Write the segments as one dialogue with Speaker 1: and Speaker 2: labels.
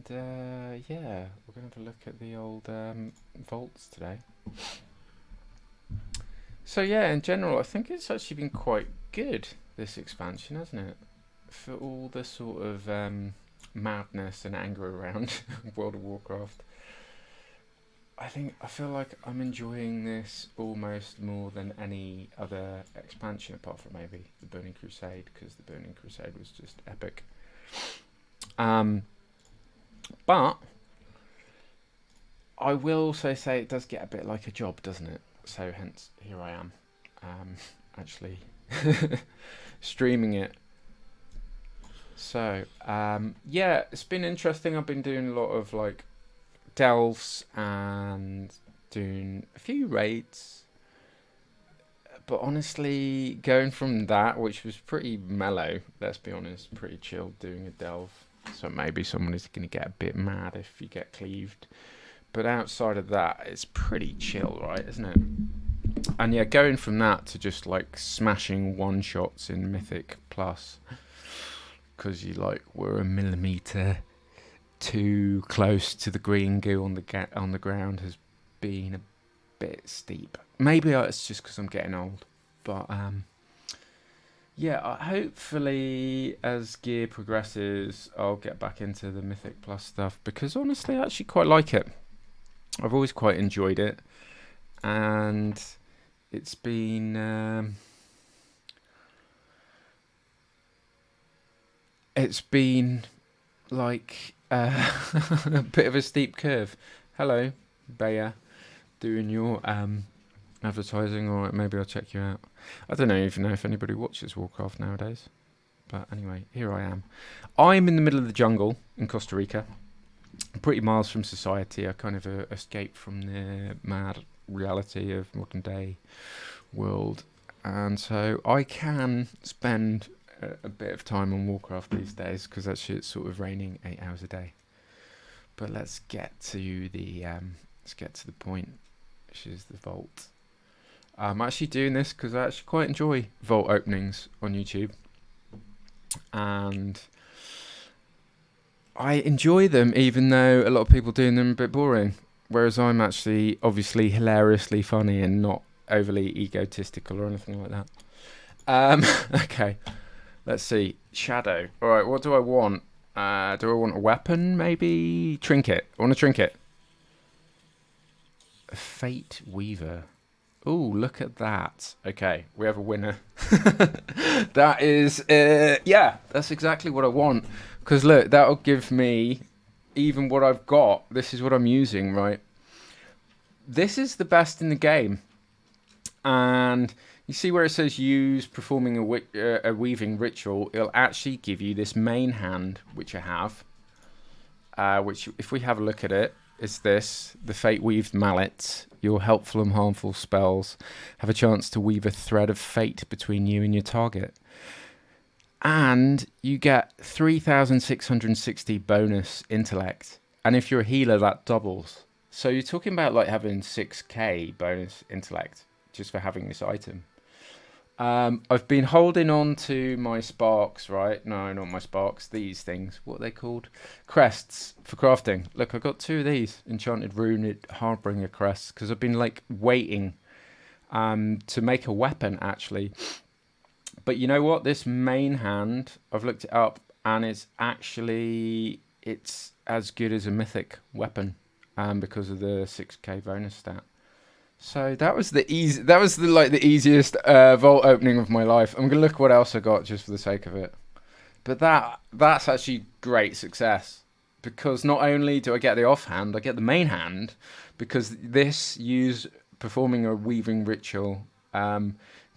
Speaker 1: yeah, we're going to have a look at the old vaults today. So yeah, in general, I think it's actually been quite good, this expansion, hasn't it? For all the sort of madness and anger around World of Warcraft. I feel like I'm enjoying this almost more than any other expansion, apart from maybe the Burning Crusade, because the Burning Crusade was just epic. But I will also say it does get a bit like a job, doesn't it? So hence here I am, actually streaming it. So yeah, it's been interesting. I've been doing a lot of like delves and doing a few raids, but honestly, going from that, which was pretty mellow, let's be honest, pretty chill, doing a delve. So maybe someone is going to get a bit mad if you get cleaved. But outside of that, it's pretty chill, right? Isn't it? And yeah, going from that to just like smashing one shots in Mythic Plus, because you like were a millimeter too close to the green goo on the ground, has been a bit steep. Maybe it's just because I'm getting old, but yeah, hopefully as gear progresses, I'll get back into the Mythic Plus stuff, because honestly, I actually quite like it. I've always quite enjoyed it, and it's been like a bit of a steep curve. Hello, Bayer, doing your advertising, or maybe I'll check you out. I don't even know if anybody watches Warcraft nowadays, but anyway, here I am. I'm in the middle of the jungle in Costa Rica, pretty miles from society. I kind of escaped from the mad reality of modern day world, and so I can spend a bit of time on Warcraft these days, because actually it's sort of raining 8 hours a day. But let's get to the point, which is the vault. I'm actually doing this because I actually quite enjoy vault openings on YouTube, and I enjoy them even though a lot of people doing them are a bit boring, whereas I'm actually obviously hilariously funny and not overly egotistical or anything like that. Okay, let's see. Shadow. All right, what do I want? Do I want a weapon? Maybe trinket. I want a trinket. A Fateweaver. Ooh, look at that. Okay, we have a winner. That is, yeah, that's exactly what I want. Because look, that'll give me even what I've got. This is what I'm using, right? This is the best in the game. And you see where it says use performing a weaving ritual, it'll actually give you this main hand, which I have. Which, if we have a look at it, is this, the Fateweaved mallet. Your helpful and harmful spells have a chance to weave a thread of fate between you and your target. And you get 3,660 bonus intellect. And if you're a healer, that doubles. So you're talking about like having 6k bonus intellect just for having this item. I've been holding on to my sparks, right? No, not my sparks. These things. What are they called? Crests for crafting. Look, I got 2 of these enchanted runic Hardbringer crests, because I've been like waiting to make a weapon actually. But you know what? This main hand, I've looked it up, and it's as good as a mythic weapon, because of the 6k bonus stat. So that was the easiest vault opening of my life. I'm gonna look what else I got just for the sake of it. But that's actually great success, because not only do I get the offhand, I get the main hand, because this performing a weaving ritual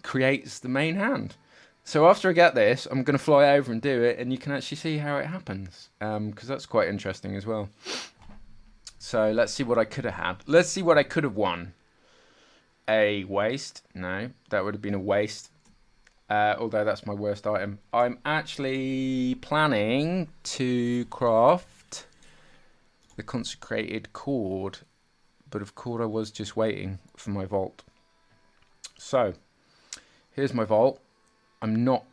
Speaker 1: creates the main hand. So after I get this, I'm gonna fly over and do it, and you can actually see how it happens, because that's quite interesting as well. So let's see what I could have had. Let's see what I could have won. A waste. No, that would have been a waste. Although that's my worst item. I'm actually planning to craft the consecrated cord, but of course I was just waiting for my vault. So here's my vault. I'm not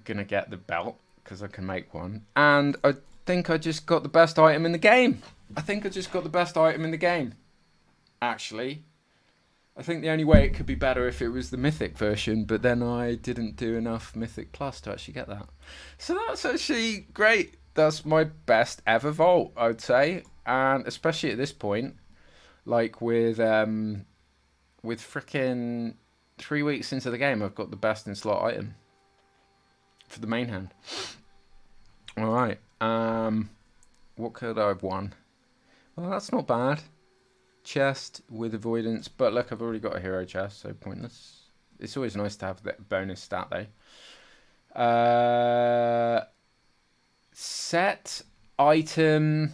Speaker 1: gonna get the belt because I can make one, and I think I just got the best item in the game. I think I just got the best item in the game. Actually, I think the only way it could be better if it was the Mythic version, but then I didn't do enough Mythic Plus to actually get that. So that's actually great. That's my best ever vault, I would say. And especially at this point, like with frickin' 3 weeks into the game, I've got the best in slot item for the main hand. All right. What could I have won? Well, that's not bad. Chest with avoidance, but look, I've already got a hero chest, so pointless. It's always nice to have that bonus stat though. Set item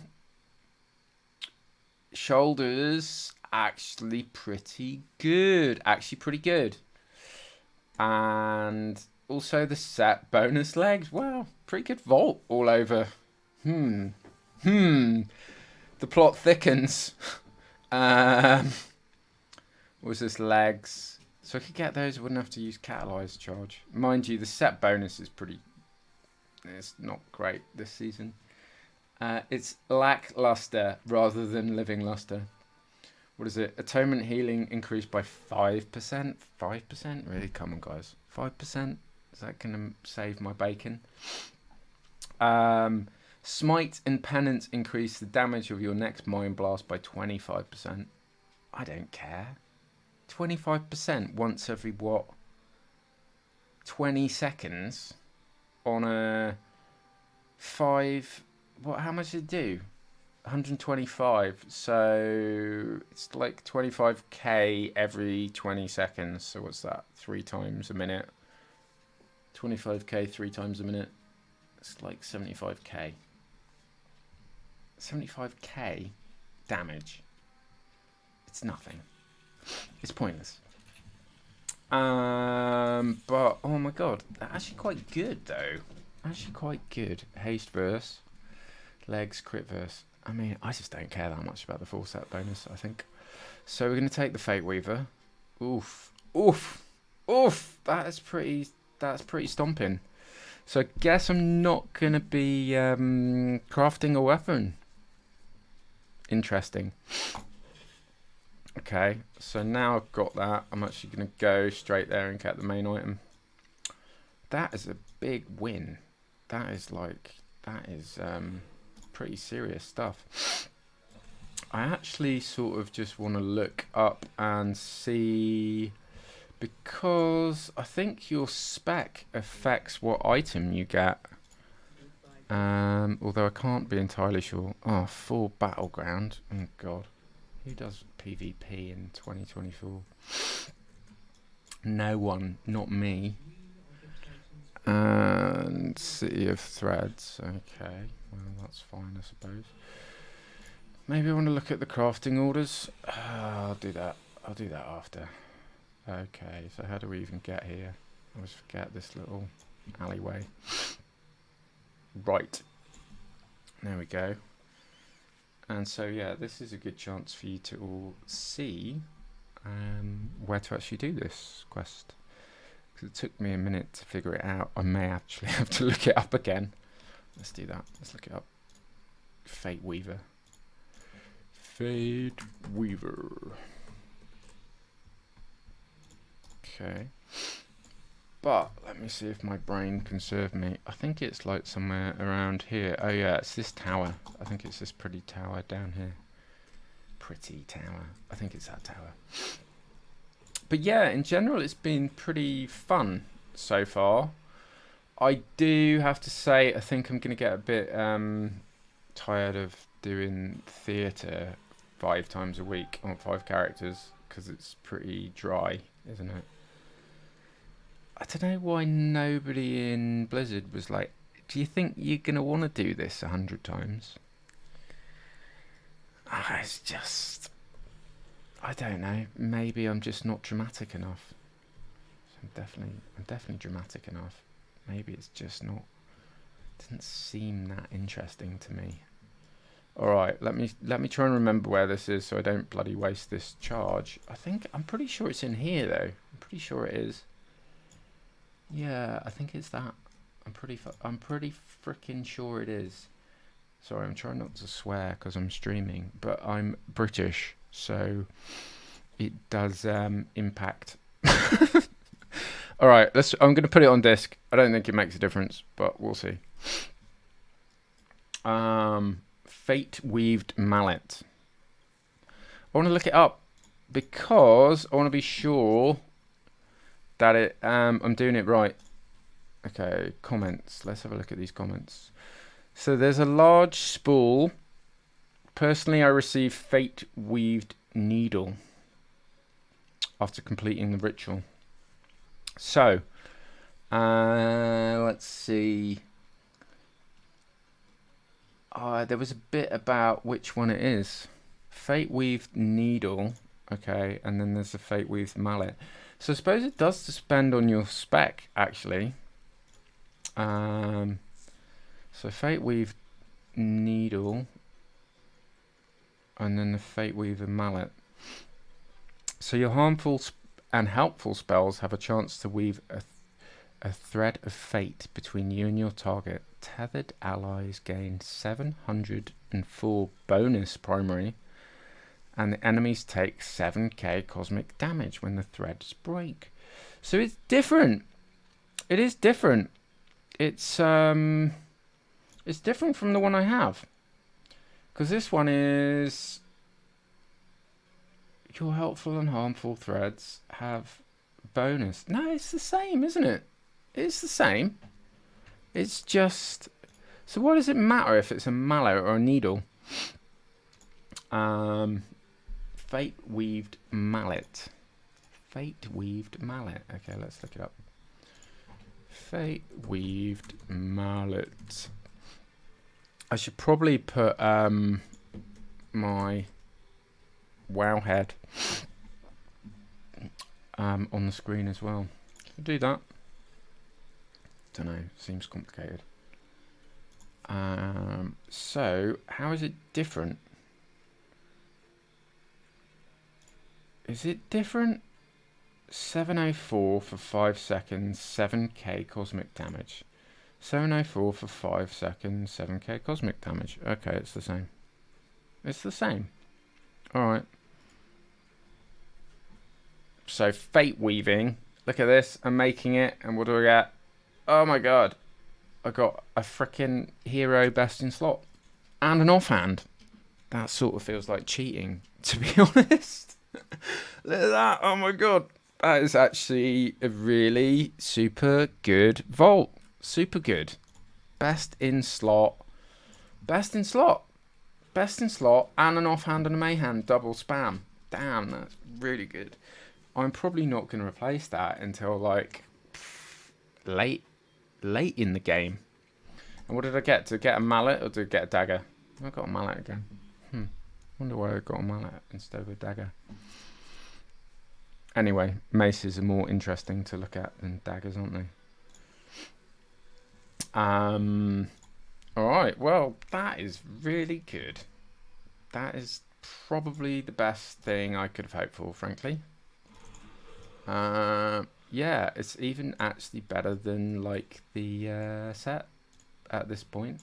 Speaker 1: shoulders, actually pretty good. Actually pretty good. And also the set bonus legs. Wow, pretty good vault all over. The plot thickens. What was this? Legs. So I could get those. I wouldn't have to use catalyze charge. Mind you, the set bonus is pretty... It's not great this season. It's lackluster rather than living luster. What is it? Atonement healing increased by 5%? 5%? Really? Come on, guys. 5%? Is that going to save my bacon? Smite and Penance increase the damage of your next Mind Blast by 25%. I don't care. 25% once every, what? 20 seconds on a 5... What? How much did it do? 125. So it's like 25k every 20 seconds. So what's that? 3 times a minute. 25k 3 times a minute. It's like 75k. 75k damage. It's nothing. It's pointless. But oh my god, actually quite good though. Actually quite good. Haste verse, legs, crit verse. I mean, I just don't care that much about the full set bonus, I think. So we're gonna take the Fateweaver. Oof, oof, oof. That's pretty stomping. So I guess I'm not gonna be crafting a weapon. Interesting. Okay, so now I've got that, I'm actually going to go straight there and get the main item. That is a big win. That is pretty serious stuff. I actually sort of just want to look up and see, because I think your spec affects what item you get. Although I can't be entirely sure. Oh, full battleground. Oh god. Who does PvP in 2024? No one, not me. And City of Threads. Okay, well that's fine, I suppose. Maybe I want to look at the crafting orders. I'll do that. I'll do that after. Okay, so how do we even get here? I always forget this little alleyway. Right. There we go. And so, yeah, this is a good chance for you to all see where to actually do this quest. Because it took me a minute to figure it out. I may actually have to look it up again. Let's do that. Let's look it up. Fateweaver. Fateweaver. Okay. But let me see if my brain can serve me. I think it's like somewhere around here. Oh yeah, it's this tower. I think it's this pretty tower down here. Pretty tower. I think it's that tower. But yeah, in general, it's been pretty fun so far. I do have to say, I think I'm going to get a bit tired of doing theatre 5 times a week on 5 characters, because it's pretty dry, isn't it? I don't know why nobody in Blizzard was like, do you think you're going to want to do this 100 times? It's just, I don't know. Maybe I'm just not dramatic enough. I'm definitely dramatic enough. Maybe it's just not, doesn't seem that interesting to me. Alright, let me try and remember where this is so I don't bloody waste this charge. I'm pretty sure it's in here though. I'm pretty sure it is. Yeah, I think it's that. I'm pretty freaking sure it is. Sorry, I'm trying not to swear because I'm streaming, but I'm British, so it does impact. All right, I'm going to put it on disc. I don't think it makes a difference, but we'll see. Fateweaved mallet. I want to look it up because I want to be sure that I'm doing it right. Okay, comments. Let's have a look at these comments. So there's a large spool. Personally, I received Fateweaved needle after completing the ritual. So, let's see. There was a bit about which one it is. Fateweaved needle. Okay, and then there's the Fateweaved mallet. So I suppose it does depend on your spec, actually. So Fateweaved needle, and then the Fateweaver mallet. So your harmful and helpful spells have a chance to weave a thread of fate between you and your target. Tethered allies gain 704 bonus primary, and the enemies take 7k cosmic damage when the threads break. So it's different. It is different. It's different from the one I have, because this one is your helpful and harmful threads have bonus. No, it's the same, isn't it? It's the same. It's just, so what does it matter if it's a mallet or a needle? Fateweaved mallet. Fateweaved mallet. Okay, let's look it up. Fateweaved mallet. I should probably put my wow head on the screen as well. I'll do that. Don't know, seems complicated. So how is it different? Is it different? 704 for 5 seconds, 7k cosmic damage. 704 for 5 seconds, 7k cosmic damage. Okay, it's the same. It's the same. Alright. So, fate weaving. Look at this. I'm making it. And what do I get? Oh my god. I got a freaking hero best in slot. And an offhand. That sort of feels like cheating, to be honest. Look at that. Oh my god. That is actually a really super good vault. Super good. Best in slot. Best in slot. Best in slot and an offhand and a mayhand double spam. Damn, that's really good. I'm probably not going to replace that until like late in the game. And what did I get? Did I get a mallet or did I get a dagger? I got a mallet again. Wonder why I got a mallet instead of a dagger. Anyway, maces are more interesting to look at than daggers, aren't they? Alright, well, that is really good. That is probably the best thing I could have hoped for, frankly. Yeah, it's even actually better than, like, the set at this point.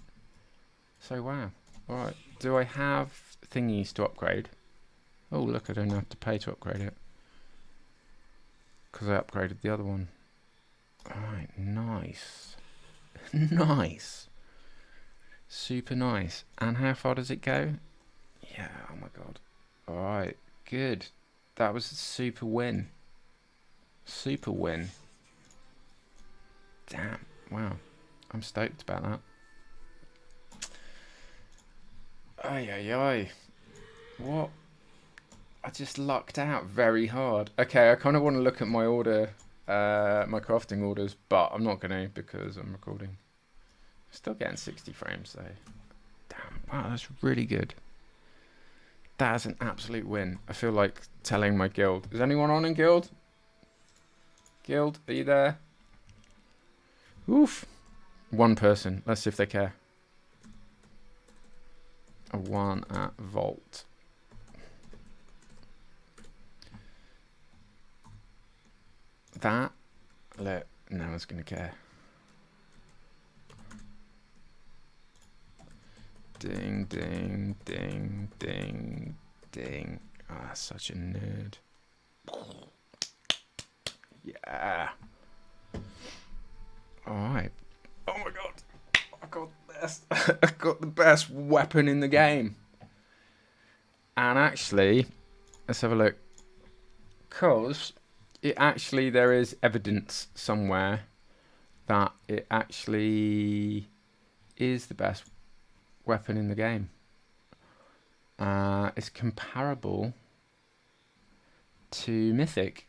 Speaker 1: So, wow. Alright, do I have thingies to upgrade? Oh, look, I don't have to pay to upgrade it. Because I upgraded the other one. Alright, nice. Nice. Super nice. And how far does it go? Yeah, oh my god. Alright, good. That was a super win. Super win. Damn, wow. I'm stoked about that. Ay, ay, ay. What? I just lucked out very hard. Okay, I kind of want to look at my order, my crafting orders, but I'm not going to because I'm recording. Still getting 60 frames though. Damn, wow, that's really good. That is an absolute win. I feel like telling my guild. Is anyone on in guild? Guild, are you there? Oof. One person. Let's see if they care. A 1 at Vault. That, look, no one's going to care. Ding, ding, ding, ding, ding. Ah, such a nerd. Yeah. Alright. Oh my god. I got the best. I got the best weapon in the game. And actually, let's have a look. Because there is evidence somewhere that it actually is the best weapon in the game. It's comparable to Mythic.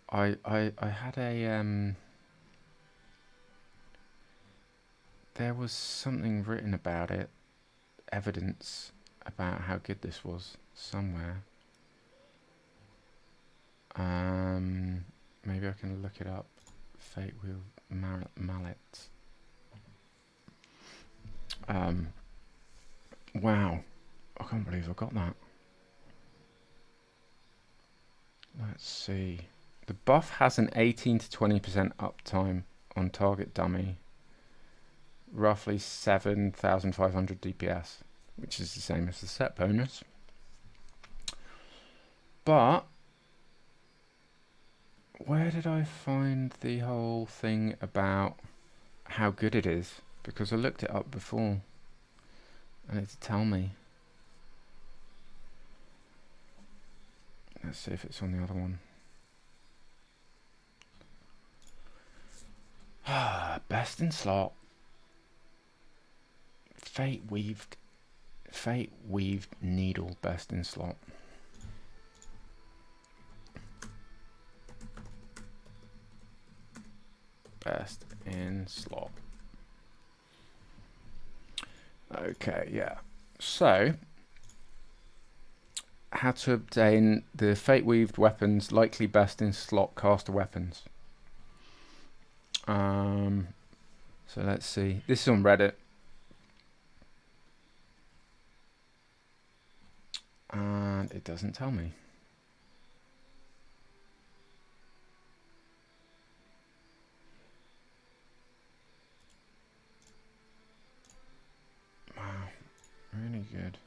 Speaker 1: I had a there was something written about it, evidence about how good this was somewhere. Maybe I can look it up. Fateweaver mallet. Wow, I can't believe I got that. Let's see. The buff has an 18 to 20% uptime on target dummy. Roughly 7,500 DPS, which is the same as the set bonus. But where did I find the whole thing about how good it is? Because I looked it up before and it did tell me. Let's see if it's on the other one. Best in slot. Fateweaved needle, best in slot. Best in slot. Okay, yeah. So, how to obtain the Fateweaved weapons, likely best in slot caster weapons. So let's see. This is on Reddit. And it doesn't tell me. Wow, really good.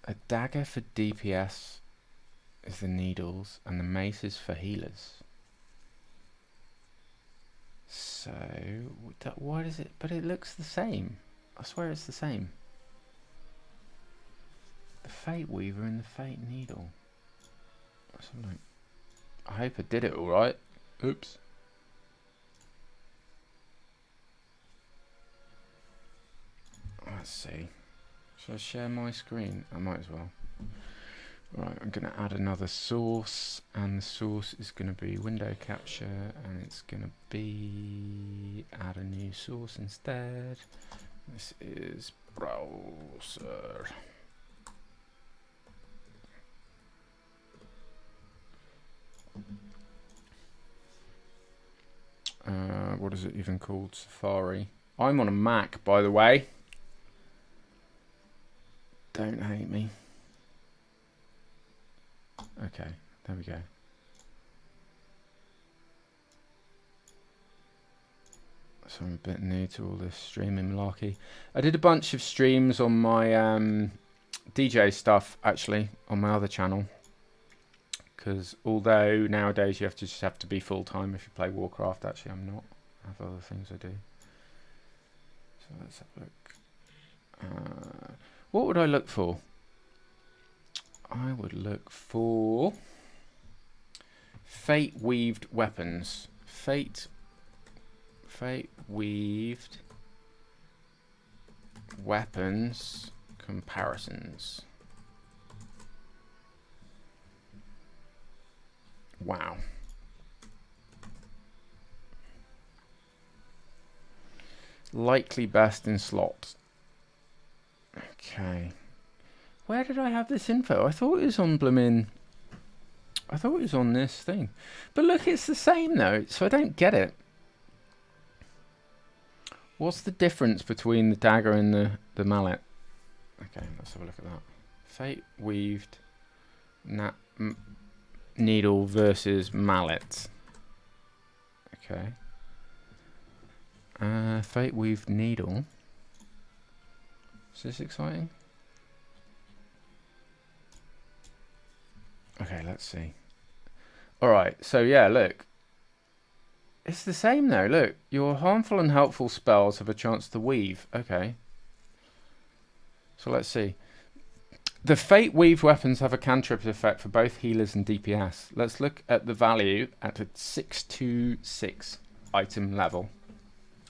Speaker 1: A dagger for DPS is the needles, and the mace is for healers. So, what is it? But it looks the same. I swear it's the same. The Fateweaver and the Fate Needle. Something. I hope I did it alright. Oops. Let's see. Should I share my screen? I might as well. Right, I'm going to add another source, and the source is going to be window capture, and it's going to be add a new source instead. This is browser. What is it even called? Safari. I'm on a Mac, by the way. Don't hate me. Okay, there we go. So I'm a bit new to all this streaming malarkey. I did a bunch of streams on my DJ stuff, actually, on my other channel. Because although nowadays you just have to be full-time if you play Warcraft, actually I'm not. I have other things I do. So let's have a look. What would I look for? I would look for Fateweaved weapons. Fateweaved weapons comparisons. Wow. Likely best in slot. Okay. Where did I have this info? I thought it was on blooming... I thought it was on this thing. But look, it's the same though, so I don't get it. What's the difference between the dagger and the mallet? Okay, let's have a look at that. Fateweaved needle versus mallet. Okay. Fateweaved needle. Is this exciting? Okay, let's see. Alright, so yeah, look. It's the same though, look. Your harmful and helpful spells have a chance to weave. Okay. So let's see. The Fateweaved weapons have a cantrip effect for both healers and DPS. Let's look at the value at a 626 item level.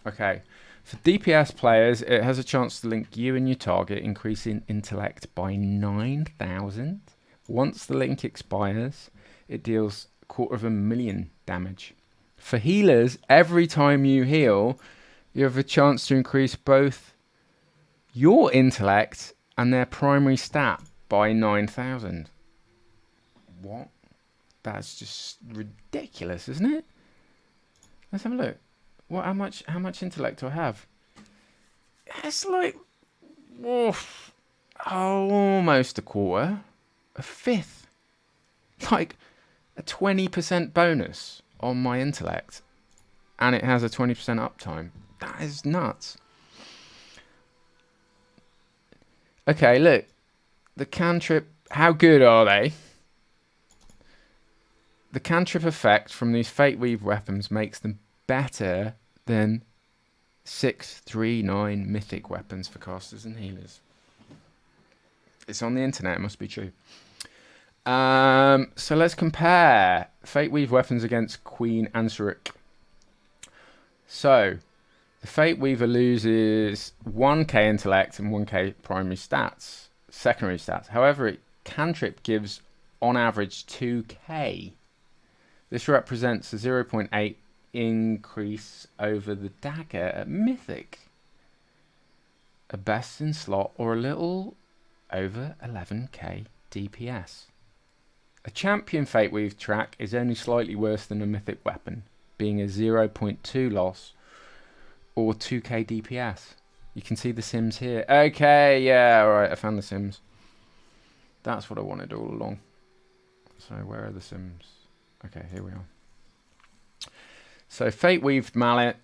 Speaker 1: Okay. For DPS players, it has a chance to link you and your target, increasing intellect by 9,000. Once the link expires, it deals 250,000 damage. For healers, every time you heal, you have a chance to increase both your intellect and their primary stat by 9,000. What? That's just ridiculous, isn't it? Let's have a look. What? How much intellect do I have? It's like almost a quarter, a fifth, like a 20% bonus on my intellect, and it has a 20% uptime. That is nuts. Okay, look, the cantrip. How good are they? The cantrip effect from these Fateweave weapons makes them better than 639 mythic weapons for casters and healers. It's on the internet, it must be true. So let's compare Fateweave weapons against Queen Ansuric. So the Fateweaver loses 1k intellect and 1k primary stats, secondary stats. However, cantrip gives on average 2k. This represents a 0.8 increase over the dagger at mythic, a best in slot, or a little over 11k DPS. A champion Fateweave track is only slightly worse than a mythic weapon, being a 0.2 loss or 2k DPS. You can see the sims here. Okay, yeah, alright, I found the sims. That's what I wanted all along. So where are the sims? Okay, here we are. So Fateweaved mallet,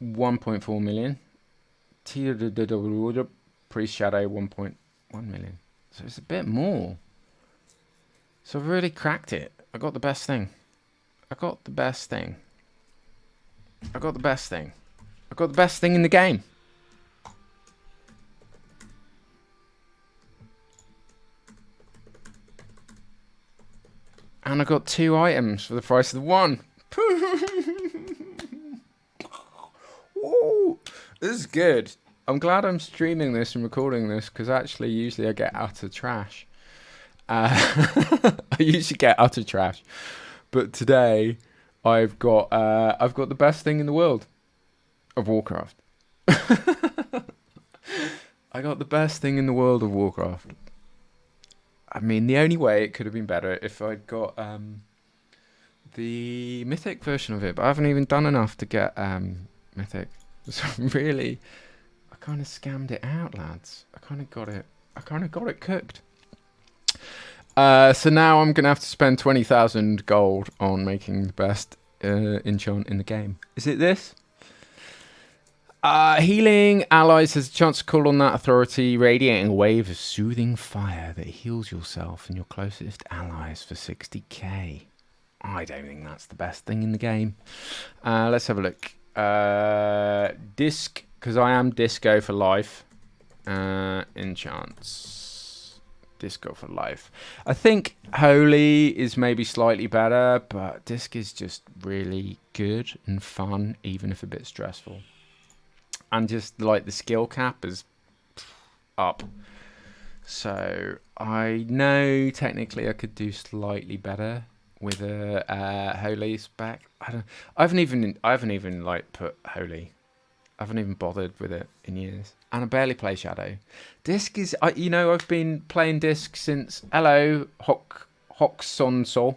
Speaker 1: 1.4 million. Priest shadow, 1.1 million. So it's a bit more. So I've really cracked it. I got the best thing. I got the best thing. I got the best thing. I got the best thing in the game. And I got 2 items for the price of the 1. Woo! This is good. I'm glad I'm streaming this and recording this, because actually usually I get utter trash. I usually get utter trash. But today I've got the best thing in the world of Warcraft. I got the best thing in the world of Warcraft. I mean, the only way it could have been better if I'd got the mythic version of it, but I haven't even done enough to get mythic. So really, I kind of scammed it out, lads. I kind of got it cooked. So now I'm gonna have to spend 20,000 gold on making the best enchant in the game. Is it this? Healing allies has a chance to call on that authority, radiating a wave of soothing fire that heals yourself and your closest allies for 60k. I don't think that's the best thing in the game. Let's have a look. Disc, because I am disco for life. Enchants. Disco for life. I think Holy is maybe slightly better, but Disc is just really good and fun, even if a bit stressful. And just like the skill cap is up. So I know technically I could do slightly better with a Holy spec. I haven't even like put Holy. I haven't even bothered with it in years. And I barely play Shadow. Disc is, I've been playing Disc since, hello, Hoxonsol.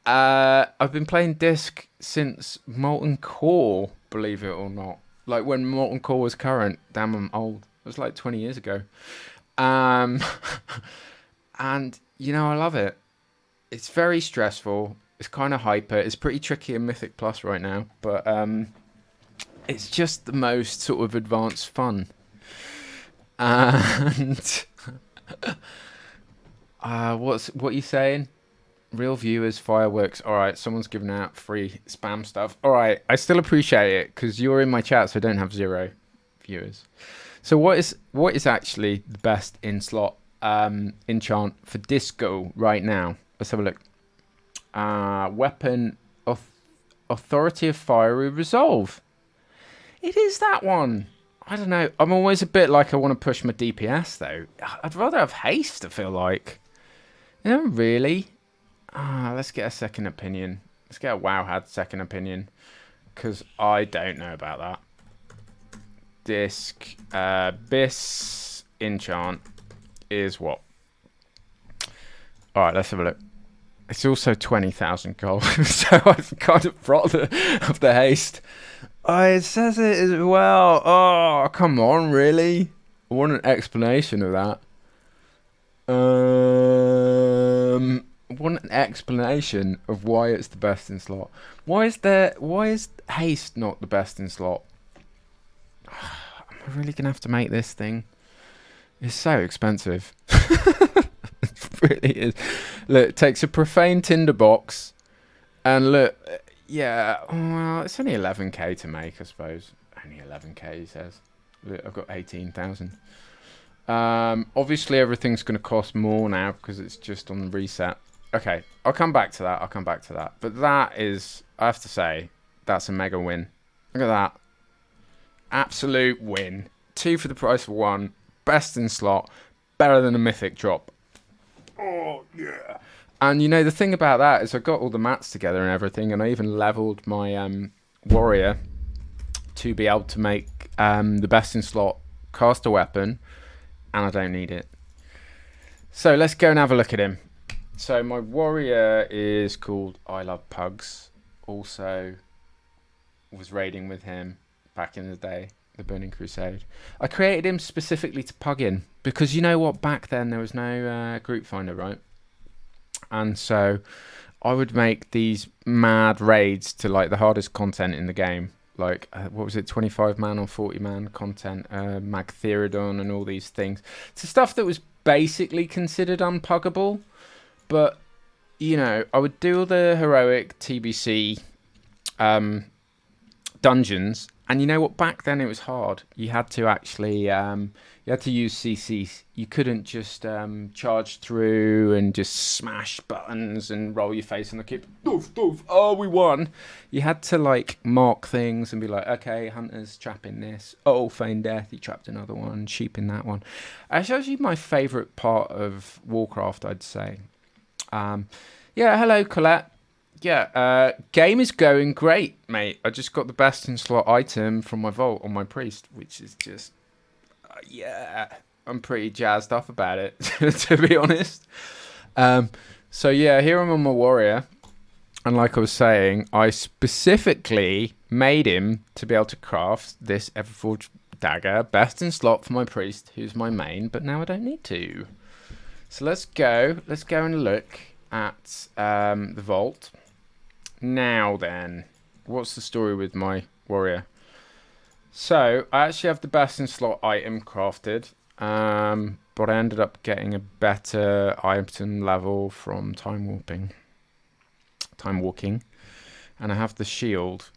Speaker 1: I've been playing Disc since Molten Core, believe it or not. Like when Molten Core was current. Damn, I'm old. It was like 20 years ago. And, I love it. It's very stressful. It's kind of hyper. It's pretty tricky in Mythic Plus right now, but it's just the most sort of advanced fun. And what are you saying? Real viewers, fireworks. All right, someone's giving out free spam stuff. All right, I still appreciate it because you're in my chat, so I don't have 0 viewers. So what is actually the best in slot enchant for disco right now? Let's have a look. Weapon authority of fiery resolve. It is that one. I don't know. I'm always a bit like I want to push my DPS though. I'd rather have haste. I feel like. Really. Let's get a second opinion. Let's get a Wowhead second opinion because I don't know about that. Disc Bis enchant is what? All right, let's have a look. It's also 20,000 gold, so I've kind of brought the haste. Oh, it says it as well. Oh, come on, really? I want an explanation of that. I want an explanation of why it's the best in slot. Why is haste not the best in slot? Am I really gonna have to make this thing? It's so expensive. It really is. Look, it takes a profane tinderbox, and look, yeah, well, it's only 11k to make, I suppose. Only 11k, he says. Look, I've got 18,000. Obviously, everything's going to cost more now because it's just on the reset. Okay, I'll come back to that. But that is, I have to say, that's a mega win. Look at that. Absolute win. 2 for the price of 1. Best in slot. Better than a mythic drop. Oh, yeah. And, you know, the thing about that is I got all the mats together and everything, and I even leveled my warrior to be able to make the best in slot caster weapon, and I don't need it. So let's go and have a look at him. So my warrior is called I Love Pugs. Also was raiding with him back in the day, the Burning Crusade. I created him specifically to pug in because you know what? Back then there was no group finder, right? And so I would make these mad raids to like the hardest content in the game. Like, what was it, 25 man or 40 man content, Magtheridon and all these things. It's stuff that was basically considered unpuggable. But, you know, I would do all the heroic TBC dungeons. And you know what? Back then it was hard. You had to actually, you had to use CCs. You couldn't just charge through and just smash buttons and roll your face on the keyboard. Doof, doof, oh, we won. You had to like mark things and be like, okay, hunter's trapping this. Oh, feign death, he trapped another one. Sheep in that one. It's actually my favourite part of Warcraft, I'd say. Yeah, hello, Colette. Yeah, game is going great, mate. I just got the best in slot item from my vault on my priest, which is just, yeah, I'm pretty jazzed up about it, to be honest. So yeah, here I'm on my warrior, and like I was saying, I specifically made him to be able to craft this Everforged dagger, best in slot for my priest, who's my main, but now I don't need to. So let's go and look at the vault. Now then, what's the story with my warrior? So I actually have the best in slot item crafted, but I ended up getting a better item level from time walking, and I have the shield.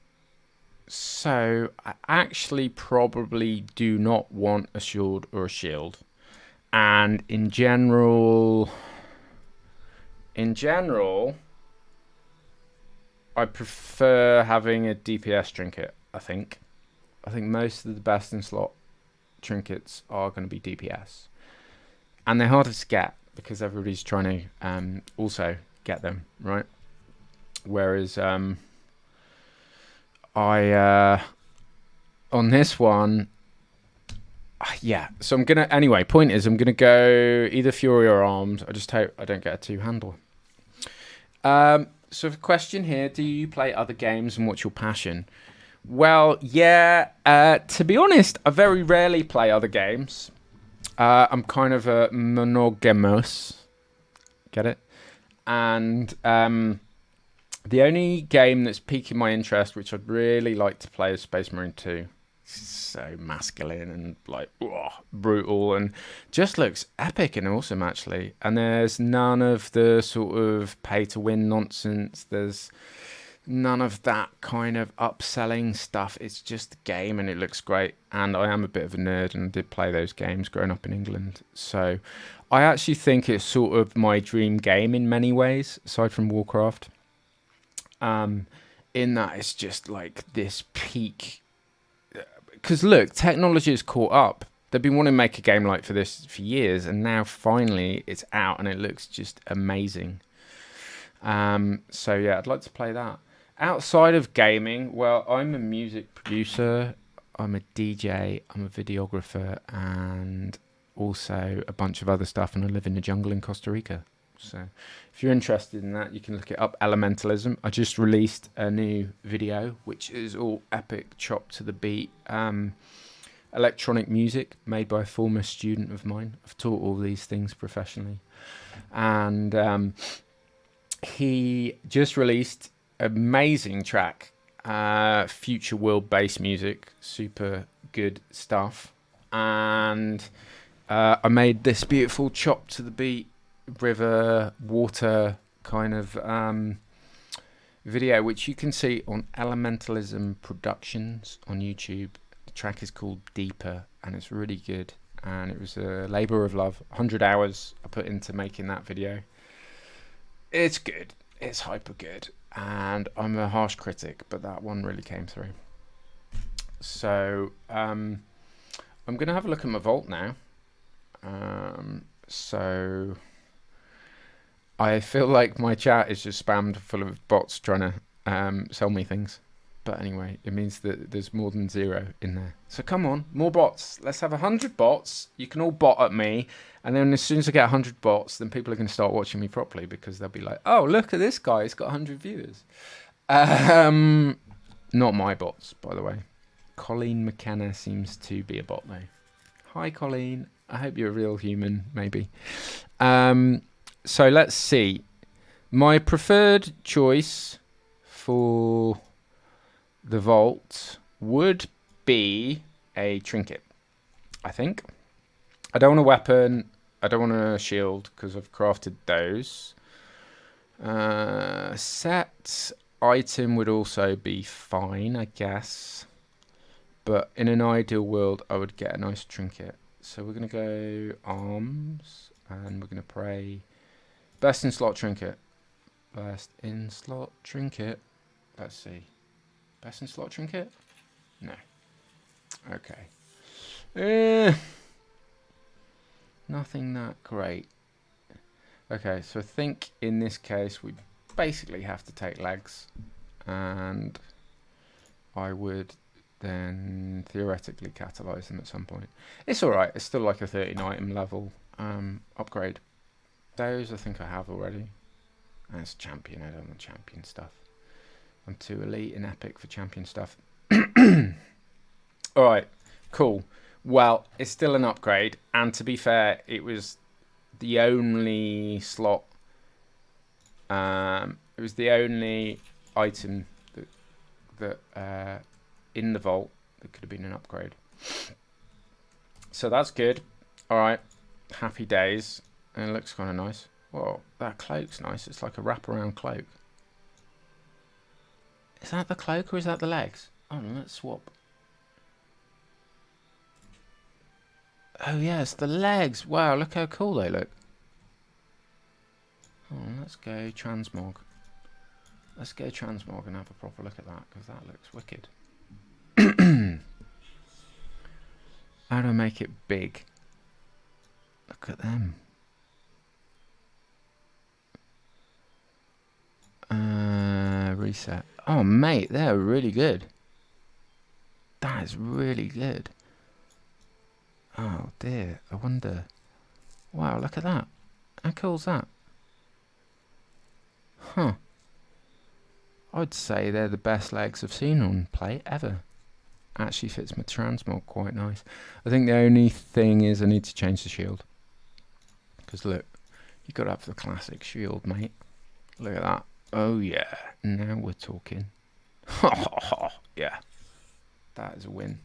Speaker 1: So I actually probably do not want a shield or a shield, and in general, I prefer having a DPS trinket, I think. I think most of the best in slot trinkets are going to be DPS. And they're harder to get because everybody's trying to also get them, right? Whereas on this one, yeah. So I'm going to, anyway, point is I'm going to go either Fury or Armed. I just hope I don't get a two-handle. So the question here, do you play other games and what's your passion? Well, yeah, to be honest, I very rarely play other games. I'm kind of a monogamous, get it? And The only game that's piquing my interest, which I'd really like to play, is Space Marine 2. It's so masculine and like brutal, and just looks epic and awesome actually. And there's none of the sort of pay to win nonsense. There's none of that kind of upselling stuff. It's just a game and it looks great. And I am a bit of a nerd and did play those games growing up in England. So I actually think it's sort of my dream game in many ways, aside from Warcraft. In that it's just like this peak. Because look, technology has caught up. They've been wanting to make a game like for this for years, and now finally it's out and it looks just amazing. So yeah, I'd like to play that. Outside of gaming, well, I'm a music producer, I'm a DJ, I'm a videographer, and also a bunch of other stuff, and I live in the jungle in Costa Rica. So if you're interested in that, you can look it up, Elementalism. I just released a new video, which is all epic, chopped to the beat. Electronic music made by a former student of mine. I've taught all these things professionally. And he just released amazing track, future world bass music, super good stuff. And I made this beautiful chop to the beat, river, water kind of video, which you can see on Elementalism Productions on YouTube. The track is called Deeper, and it's really good. And it was a labour of love. 100 hours I put into making that video. It's good. It's hyper good. And I'm a harsh critic, but that one really came through. So I'm going to have a look at my vault now. So I feel like my chat is just spammed full of bots trying to sell me things. But anyway, it means that there's more than 0 in there. So come on, more bots. Let's have 100 bots. You can all bot at me. And then as soon as I get 100 bots, then people are going to start watching me properly, because they'll be like, oh, look at this guy. He's got 100 viewers. Not my bots, by the way. Colleen McKenna seems to be a bot, though. Hi, Colleen. I hope you're a real human, maybe. So let's see. My preferred choice for the vault would be a trinket, I think. I don't want a weapon. I don't want a shield, because I've crafted those. Set item would also be fine, I guess. But in an ideal world, I would get a nice trinket. So we're going to go arms, and we're going to pray best in slot trinket. Best in slot trinket. Let's see. Best in slot trinket? No. Okay. Nothing that great. Okay, so I think in this case we basically have to take legs, and I would then theoretically catalyze them at some point. It's alright, it's still like a 13 item level upgrade. Those I think I have already. And it's champion, I don't want champion stuff. I'm too elite and epic for champion stuff. Alright, cool. Well, it's still an upgrade, and to be fair, it was the only slot. It was the only item that in the vault that could have been an upgrade. So that's good. Alright, happy days. And it looks kind of nice. Whoa, that cloak's nice. It's like a wraparound cloak. Is that the cloak or is that the legs? Oh, no, let's swap. Oh, yes, the legs. Wow, look how cool they look. Oh, let's go transmog. Let's go transmog and have a proper look at that, because that looks wicked. How do I make it big? Look at them. Reset. Oh, mate, they're really good. That is really good. Oh, dear. I wonder. Wow, look at that. How cool's that? Huh. I'd say they're the best legs I've seen on play ever. Actually fits my transmog quite nice. I think the only thing is I need to change the shield. Because look, you got to have the classic shield, mate. Look at that. Oh yeah, now we're talking. Yeah, that is a win.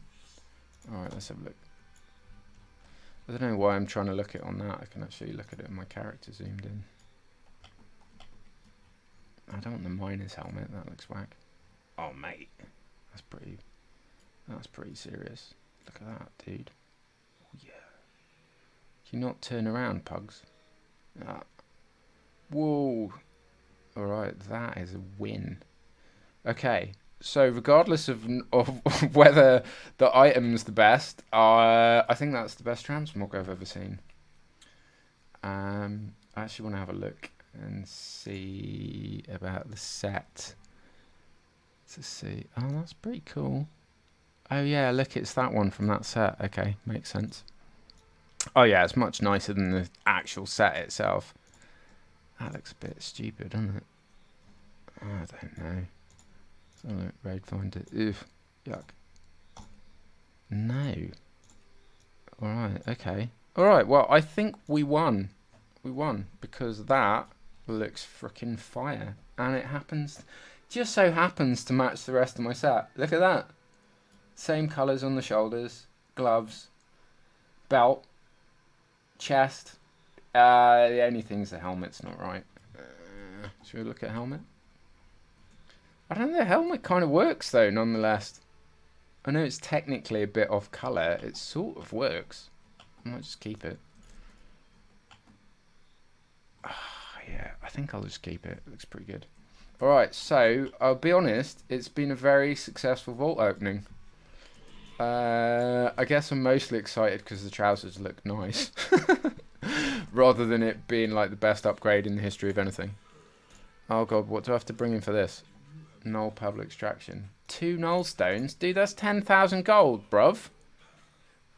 Speaker 1: All right, let's have a look. I don't know why I'm trying to look at it on that. I can actually look at it in my character zoomed in. I don't want the miner's helmet. That looks whack. Oh mate, that's pretty serious. Look at that, dude. Oh, yeah. Can you not turn around, pugs? Ah. Whoa. All right, that is a win. Okay, so regardless of whether the item's the best, I think that's the best transmog I've ever seen. I actually want to have a look and see about the set. To see, oh, that's pretty cool. Oh yeah, look, it's that one from that set. Okay, makes sense. Oh yeah, it's much nicer than the actual set itself. That looks a bit stupid, doesn't it? I don't know. So look, raid finder. Oof, yuck. No. Alright, okay. Alright, well, I think we won. We won because that looks frickin' fire. And it just so happens to match the rest of my set. Look at that. Same colours on the shoulders, gloves, belt, chest. The only thing's the helmet's not right. Should we look at helmet? I don't know, the helmet kind of works though, nonetheless. I know it's technically a bit off colour. It sort of works. I might just keep it. Yeah, I think I'll just keep it. It looks pretty good. Alright, so I'll be honest, it's been a very successful vault opening. I guess I'm mostly excited because the trousers look nice. Rather than it being like the best upgrade in the history of anything. Oh god, what do I have to bring in for this? Null pebble extraction. 2 null stones? Dude, that's 10,000 gold, bruv.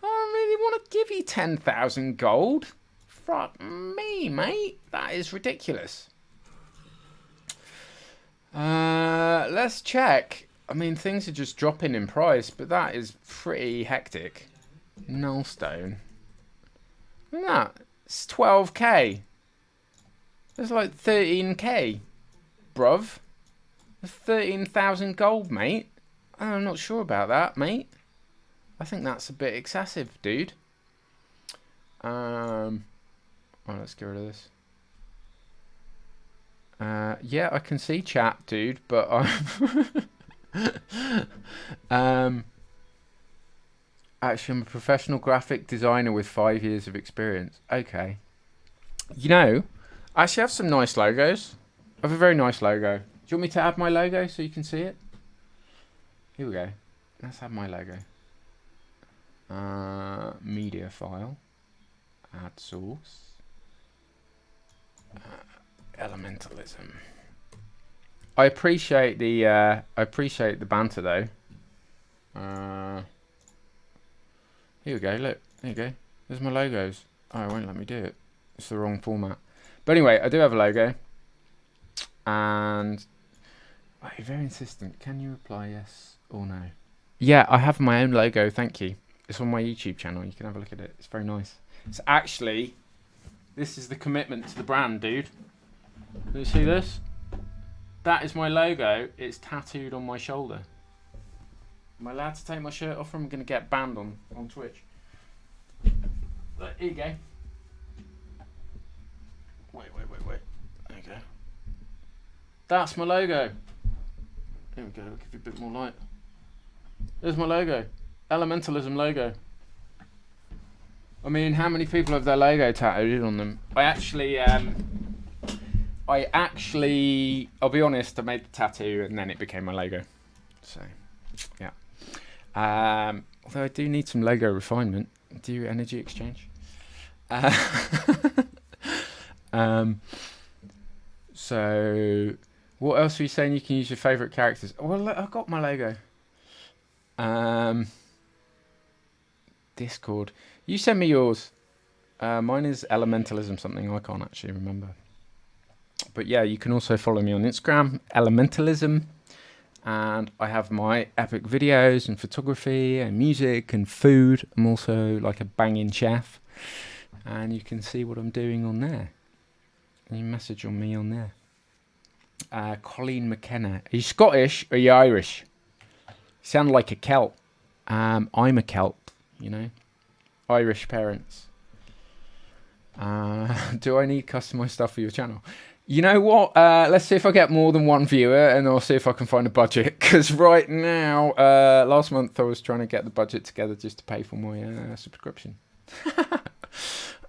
Speaker 1: I don't really want to give you 10,000 gold. Fuck me, mate. That is ridiculous. Let's check. I mean, things are just dropping in price, but that is pretty hectic. Null stone. Look at that. It's 12k. That's like 13k, bruv. That's 13,000 gold, mate. I'm not sure about that, mate. I think that's a bit excessive, dude. Right, let's get rid of this. Yeah, I can see chat, dude, but actually, I'm a professional graphic designer with 5 years of experience. Okay. You know, I actually have some nice logos. I have a very nice logo. Do you want me to add my logo so you can see it? Here we go. Let's add my logo. Media file. Add source. Elementalism. I appreciate the banter though. Here we go. Look, there you go. There's my logos. Oh, it won't let me do it. It's the wrong format. But anyway, I do have a logo. And oh, you're very insistent. Can you reply yes or no? Yeah, I have my own logo. Thank you. It's on my YouTube channel. You can have a look at it. It's very nice. It's actually, this is the commitment to the brand, dude. Do you see this? That is my logo. It's tattooed on my shoulder. Am I allowed to take my shirt off or am I going to get banned on Twitch? Look, here you go. Wait. There you go. That's my logo. Here we go. I'll give you a bit more light. There's my logo. Elementalism logo. I mean, how many people have their logo tattooed on them? I actually, I'll be honest, I made the tattoo and then it became my logo. So, yeah. Although I do need some logo refinement. Do you energy exchange? So, what else are you saying you can use your favourite characters? Well, look, I've got my logo. Discord. You send me yours. Mine is Elementalism something. I can't actually remember. But yeah, you can also follow me on Instagram, Elementalism. And I have my epic videos and photography and music and food. I'm also like a banging chef. And you can see what I'm doing on there. And you message on me on there. Colleen McKenna. Are you Scottish or are you Irish? You sound like a Celt. I'm a Celt, you know. Irish parents. Do I need customized stuff for your channel? You know what? Let's see if I get more than one viewer, and I'll see if I can find a budget. Because right now, last month I was trying to get the budget together just to pay for my subscription.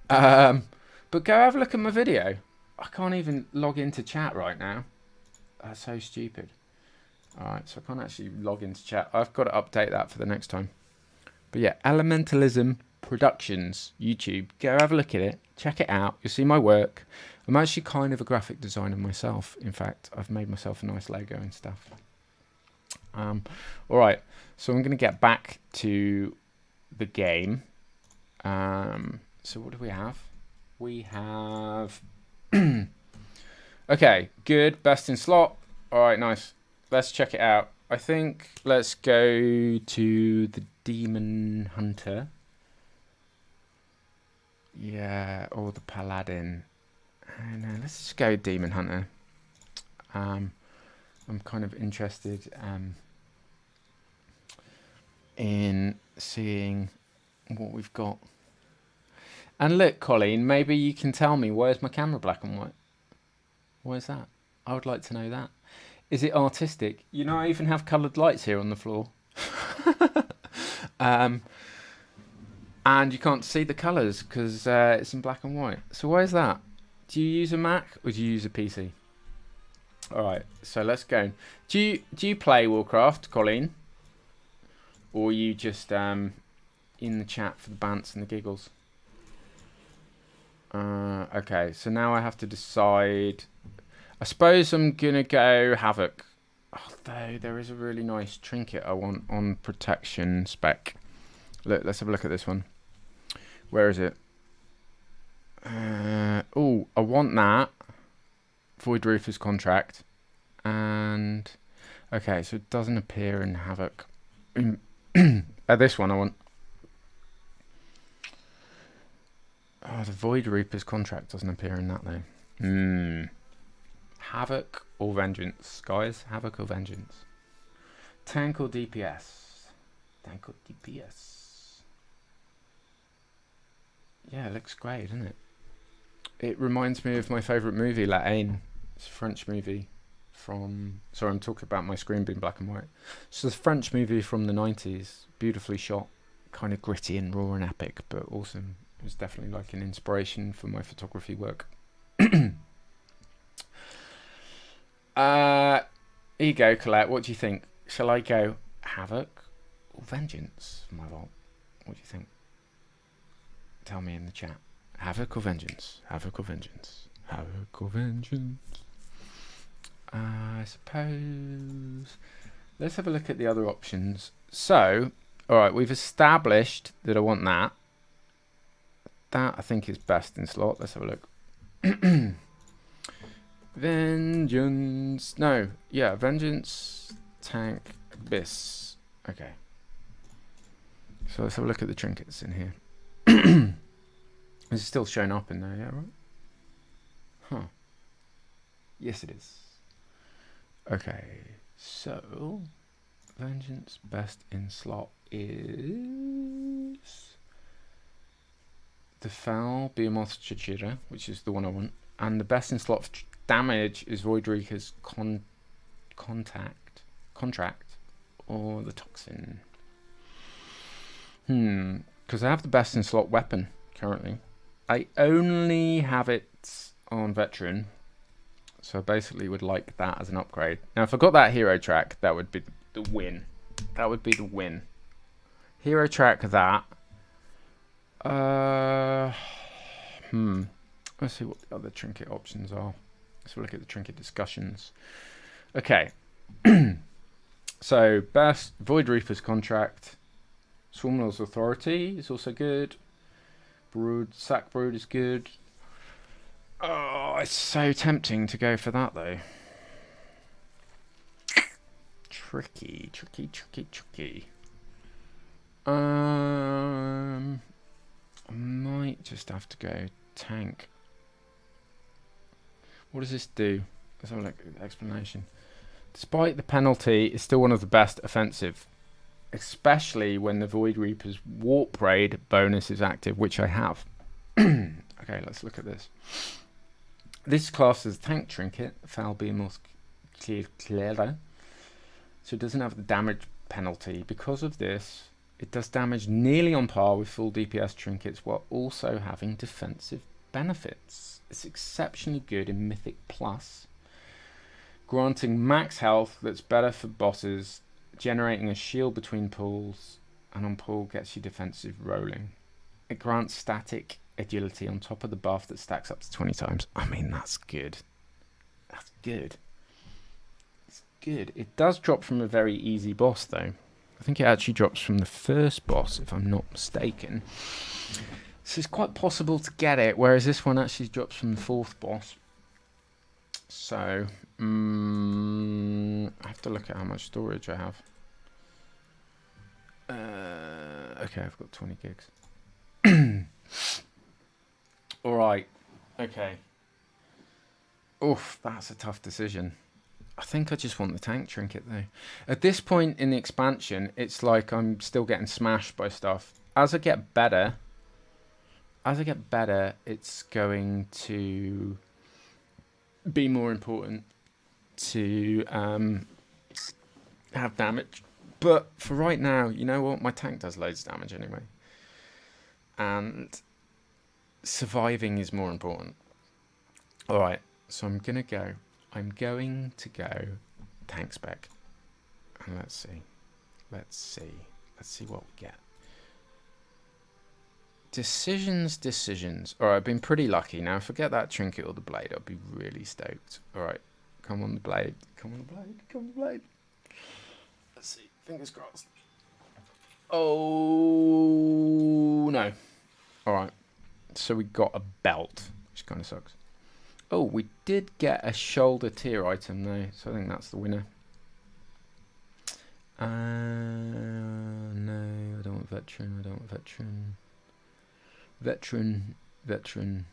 Speaker 1: But go have a look at my video. I can't even log into chat right now. That's so stupid. Alright, so I can't actually log into chat. I've got to update that for the next time. But yeah, Elementalism Productions, YouTube. Go have a look at it. Check it out. You'll see my work. I'm actually kind of a graphic designer myself. In fact, I've made myself a nice logo and stuff. Alright, so I'm going to get back to the game. So what do we have? We have... okay, good. Best in slot. Alright, nice. Let's check it out. I think let's go to the Demon Hunter. Yeah, or the Paladin. No, let's just go Demon Hunter. I'm kind of interested in seeing what we've got. And look, Colleen, maybe you can tell me, where's my camera black and white? Where's that? I would like to know that. Is it artistic? You know, I even have coloured lights here on the floor. And you can't see the colours because it's in black and white. So why is that? Do you use a Mac or do you use a PC? Alright, so let's go. Do you play Warcraft, Colleen? Or are you just in the chat for the bants and the giggles? Okay, so now I have to decide. I suppose I'm gonna go Havoc. Although there is a really nice trinket I want on protection spec. Look, let's have a look at this one. Where is it? Oh, I want that. Void Roofer's contract. And okay, so it doesn't appear in Havoc. This one I want. Oh, the Void Reaper's contract doesn't appear in that though. Havoc or Vengeance, guys? Havoc or Vengeance? Tank or DPS? Tank or DPS? Yeah, it looks great, doesn't it? It reminds me of my favourite movie, La Haine. It's a French movie from... Sorry, I'm talking about my screen being black and white. It's a French movie from the 90s. Beautifully shot. Kind of gritty and raw and epic, but awesome. It was definitely like an inspiration for my photography work. Here you go, Colette. What do you think? Shall I go Havoc or Vengeance for my vault? What do you think? Tell me in the chat. Havoc or Vengeance? Havoc or Vengeance? Havoc or Vengeance? I suppose... Let's have a look at the other options. So, alright, we've established that I want that. That, I think, is best in slot. Let's have a look. Vengeance. No. Yeah, Vengeance, Tank, Abyss. Okay. So let's have a look at the trinkets in here. Is it still showing up in there? Yeah, right? Huh. Yes, it is. Okay. So, Vengeance best in slot is... the Foul Behemoth Chachira, which is the one I want. And the best in slot for damage is Void Reaper's contract or the Toxin. Because I have the best in slot weapon currently. I only have it on Veteran, so I basically would like that as an upgrade. Now, if I got that hero track, that would be the win. That would be the win. Hero track that. Let's see what the other trinket options are. Let's have a look at the trinket discussions. Okay. So, best Void Reaper's contract. Swarmlord's Authority is also good. Sack Brood is good. Oh, it's so tempting to go for that though. Tricky. I might just have to go tank. What does this do? Let's have a look at the explanation. Despite the penalty, it's still one of the best offensive, especially when the Void Reaper's Warp Raid bonus is active, which I have. Okay, let's look at this. This class is tank trinket, foul beam or clearer, so it doesn't have the damage penalty. Because of this, it does damage nearly on par with full DPS trinkets while also having defensive benefits. It's exceptionally good in Mythic Plus, granting max health that's better for bosses, generating a shield between pulls, and on pull gets you defensive rolling. It grants static agility on top of the buff that stacks up to 20 times. I mean, that's good. That's good. It's good. It does drop from a very easy boss, though. I think it actually drops from the first boss, if I'm not mistaken. So it's quite possible to get it, whereas this one actually drops from the fourth boss. So, I have to look at how much storage I have. Okay, I've got 20 gigs. Alright, okay. Oof, that's a tough decision. I think I just want the tank trinket, though. At this point in the expansion, it's like I'm still getting smashed by stuff. As I get better, it's going to be more important to have damage. But for right now, you know what? My tank does loads of damage anyway. And surviving is more important. Alright, so I'm going to go tank spec. And let's see what we get. Decisions. Alright, I've been pretty lucky. Now, forget that trinket or the blade. I'll be really stoked. Alright, come on the blade. Let's see. Fingers crossed. Oh, no. Alright. So we got a belt, which kind of sucks. Oh, we did get a shoulder tier item, though. So I think that's the winner. No, I don't want veteran. Veteran.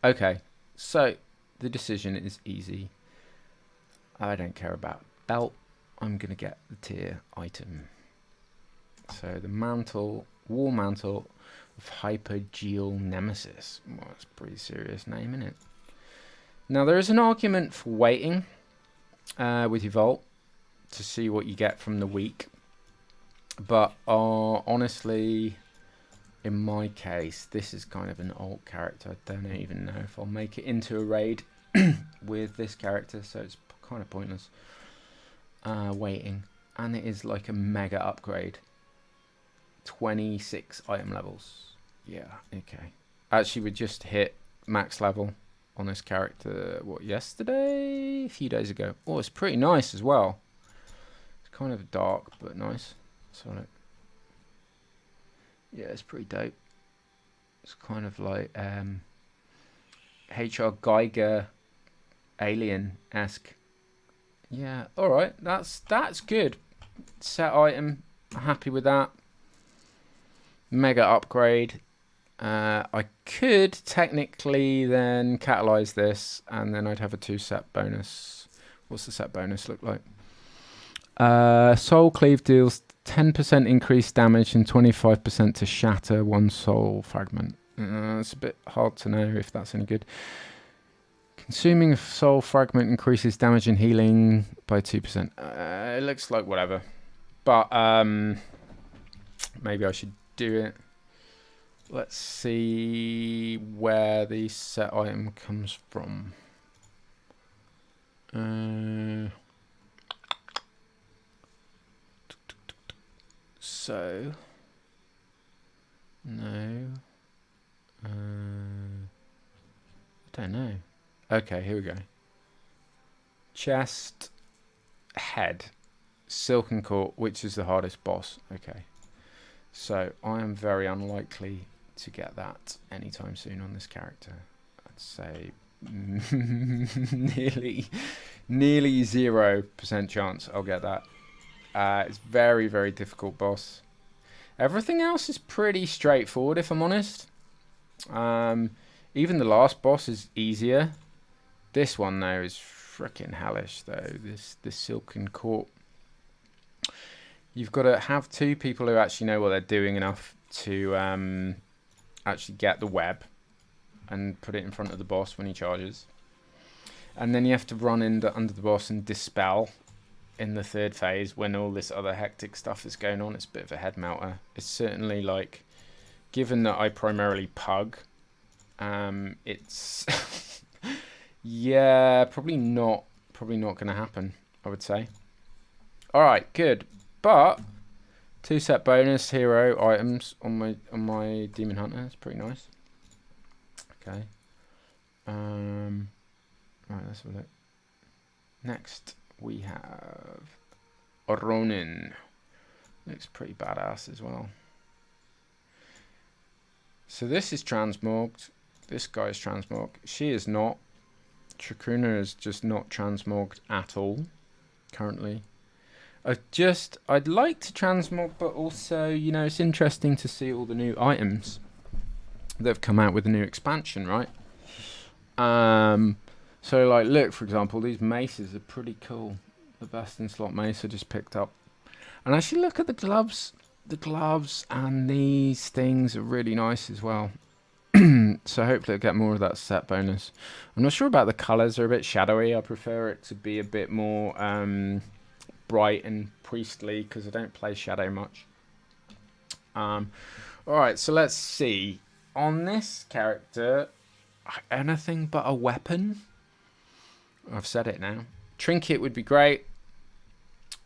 Speaker 1: Okay, so the decision is easy. I don't care about belt. I'm going to get the tier item. So the mantle, war mantle of Hypergeal Nemesis. Well, that's a pretty serious name, isn't it? Now, there is an argument for waiting with your vault to see what you get from the week. But honestly, in my case, this is kind of an alt character. I don't even know if I'll make it into a raid with this character, so it's kind of pointless waiting. And it is like a mega upgrade. 26 item levels. Yeah, okay. Actually, we just hit max level on this character, what, yesterday? A few days ago. Oh, it's pretty nice as well. It's kind of dark, but nice. So, yeah, it's pretty dope. It's kind of like HR Geiger alien-esque. Yeah, alright, that's good. Set item, happy with that. Mega upgrade. I could technically then catalyze this, and then I'd have a 2-set bonus. What's the set bonus look like? Soul Cleave deals 10% increased damage and 25% to shatter one soul fragment. It's a bit hard to know if that's any good. Consuming a soul fragment increases damage and healing by 2%. It looks like whatever. But maybe I should do it. Let's see where the set item comes from. So, no. I don't know. Okay, here we go. Chest, head, Silken Court, which is the hardest boss. Okay. So, I am very unlikely to get that anytime soon on this character. I'd say nearly 0% chance I'll get that. It's very, very difficult boss. Everything else is pretty straightforward, if I'm honest. Even the last boss is easier. This one, though, is freaking hellish though. This silken court. You've got to have two people who actually know what they're doing enough to actually get the web and put it in front of the boss when he charges. And then you have to run under the boss and dispel in the third phase when all this other hectic stuff is going on. It's a bit of a head melter. It's certainly like, given that I primarily pug, it's yeah, probably not going to happen, I would say. All right, good. But 2 set bonus hero items on my Demon Hunter. It's pretty nice. Okay. Right, let's have a look. Next we have Ronin. Looks pretty badass as well. So this is transmogged. This guy is transmogged. She is not. Chakuna is just not transmogged at all currently. I'd like to transmog, but also, you know, it's interesting to see all the new items that have come out with the new expansion, right? So like, look, for example, these maces are pretty cool. The best in slot mace I just picked up. And actually look at the gloves. The gloves and these things are really nice as well. So hopefully I'll get more of that set bonus. I'm not sure about the colours. They're a bit shadowy. I prefer it to be a bit more bright and priestly because I don't play shadow much. Alright, so let's see. On this character, anything but a weapon. I've said it now. Trinket would be great.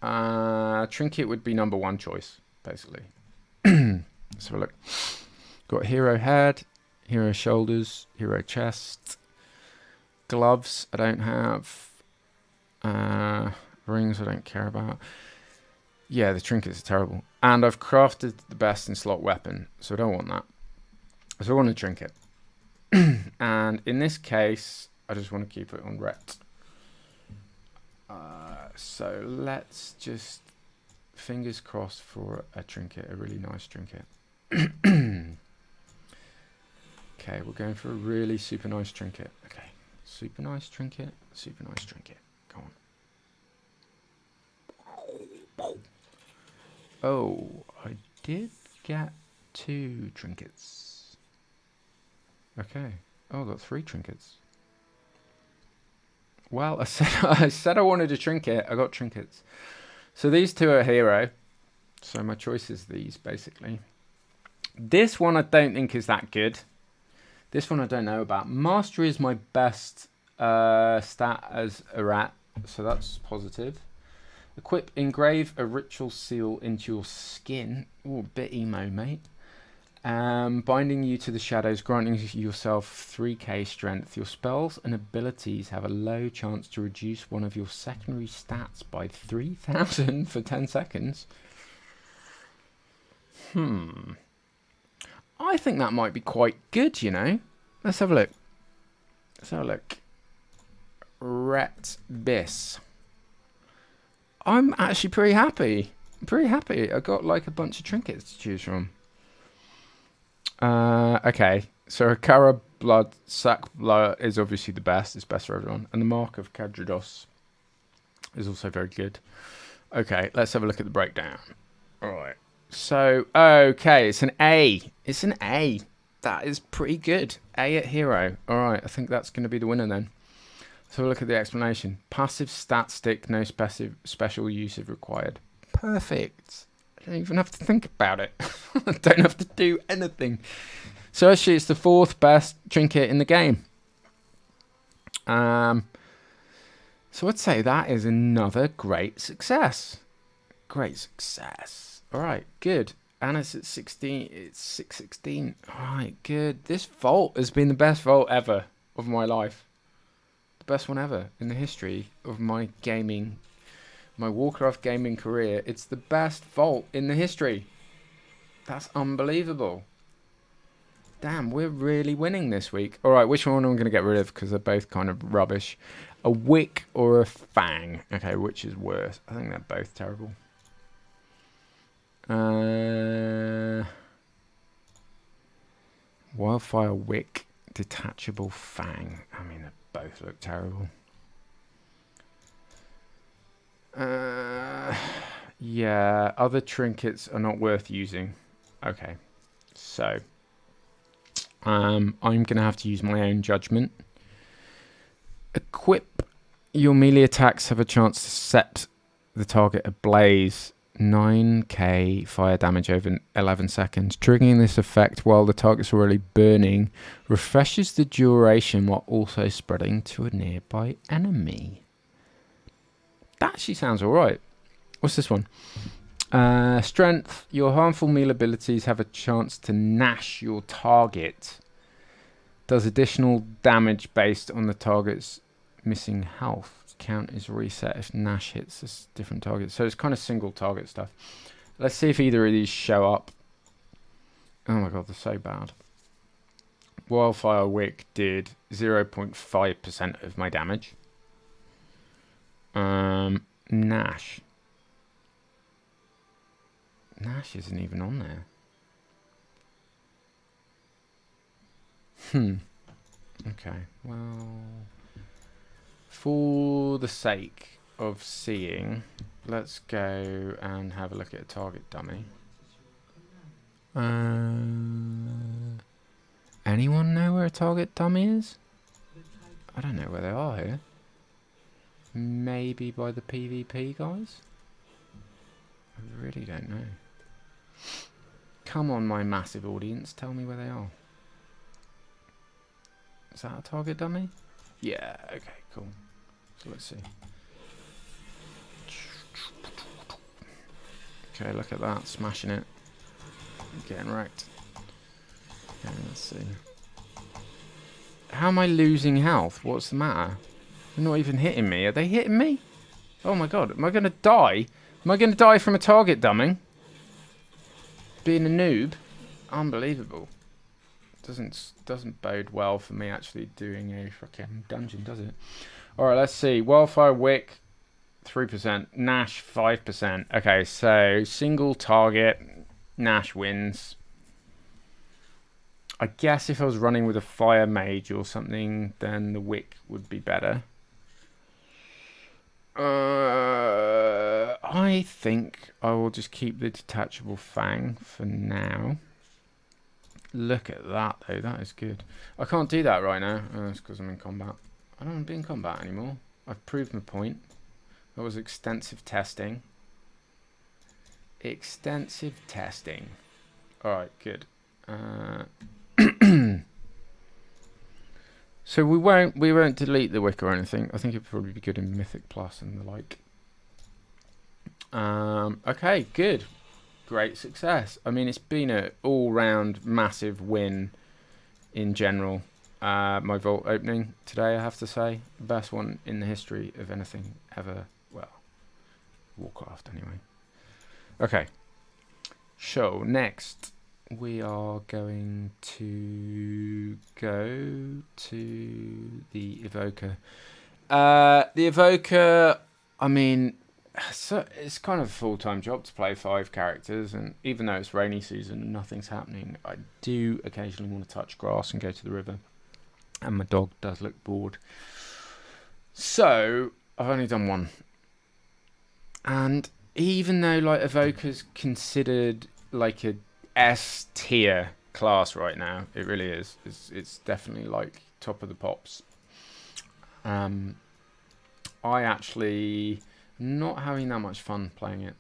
Speaker 1: Trinket would be number 1 choice, basically. Let's have a look. Got hero head, hero shoulders, hero chest. Gloves I don't have. Rings I don't care about. Yeah, the trinkets are terrible. And I've crafted the best in slot weapon, so I don't want that. So I want a trinket. And in this case, I just want to keep it on ret. So let's just fingers crossed for a trinket, a really nice trinket. Okay, we're going for a really super nice trinket. Okay, super nice trinket, super nice trinket. Go on. Oh, I did get 2 trinkets. Okay. Oh, I got 3 trinkets. Well, I said I wanted a trinket. I got trinkets. So these 2 are hero. So my choice is these, basically. This one I don't think is that good. This one I don't know about. Mastery is my best stat as a rat. So that's positive. Equip, engrave a ritual seal into your skin. Oh, a bit emo, mate. Binding you to the shadows, granting yourself 3k strength. Your spells and abilities have a low chance to reduce one of your secondary stats by 3,000 for 10 seconds. I think that might be quite good, you know. Let's have a look. Let's have a look. Ret Bis. I'm actually pretty happy. Pretty happy. I got like a bunch of trinkets to choose from. Okay, so Akara blood, sack blood is obviously the best. It's best for everyone. And the Mark of Kadridos is also very good. Okay, let's have a look at the breakdown. Alright. So, okay, it's an A. It's an A. That is pretty good. A at hero. Alright, I think that's going to be the winner then. So look at the explanation. Passive stat stick, no special usage required. Perfect. I don't even have to think about it. I don't have to do anything. So actually it's the 4th best trinket in the game. So I'd say that is another great success. Great success. Alright, good. And it's at 16. It's 616. Alright, good. This vault has been the best vault ever of my life. The best one ever in the history of my gaming, my Warcraft gaming career. It's the best vault in the history. That's unbelievable. Damn, we're really winning this week. Alright, which one am I going to get rid of? Because they're both kind of rubbish. A wick or a fang? Okay, which is worse? I think they're both terrible. Wildfire wick, detachable fang. I mean, they both look terrible. Yeah, other trinkets are not worth using. Okay, so I'm gonna have to use my own judgment. Equip your melee attacks have a chance to set the target ablaze. 9k fire damage over 11 seconds. Triggering this effect while the target's already burning refreshes the duration while also spreading to a nearby enemy. That actually sounds alright. What's this one? Strength. Your harmful melee abilities have a chance to nash your target. Does additional damage based on the target's missing health. Count is reset if Nash hits a different target. So it's kind of single target stuff. Let's see if either of these show up. Oh my god, they're so bad. Wildfire Wick did 0.5% of my damage. Nash. Nash isn't even on there. Okay, well, for the sake of seeing, let's go and have a look at a target dummy. Anyone know where a target dummy is? I don't know where they are here. Maybe by the PvP guys? I really don't know. Come on, my massive audience, tell me where they are. Is that a target dummy? Yeah, okay, cool. So let's see. Okay, look at that, smashing it. Getting wrecked. Okay, let's see. How am I losing health? What's the matter? They're not even hitting me. Are they hitting me? Oh my god, am I going to die? Am I going to die from a target dumbing? Being a noob? Unbelievable. Doesn't bode well for me actually doing a fucking dungeon, does it? Alright, let's see. Wildfire Wick, 3%. Nash, 5%. Okay, so single target. Nash wins. I guess if I was running with a fire mage or something, then the Wick would be better. I think I will just keep the detachable fang for now. Look at that, though. That is good. I can't do that right now. Oh, it's because I'm in combat. I don't want to be in combat anymore. I've proved my point. That was extensive testing. Extensive testing. Alright, good. So we won't delete the wick or anything. I think it'd probably be good in Mythic Plus and the like. Okay, good. Great success. I mean, it's been an all-round massive win in general. My vault opening today, I have to say. Best one in the history of anything ever. Well, Warcraft anyway. Okay. So, next we are going to go to the Evoker. The Evoker, I mean, so it's kind of a full-time job to play 5 characters, and even though it's rainy season and nothing's happening, I do occasionally want to touch grass and go to the river, and my dog does look bored. So I've only done one, and even though like Evoker's considered like a S tier class right now, it really is. It's definitely like top of the pops. I actually not having that much fun playing it.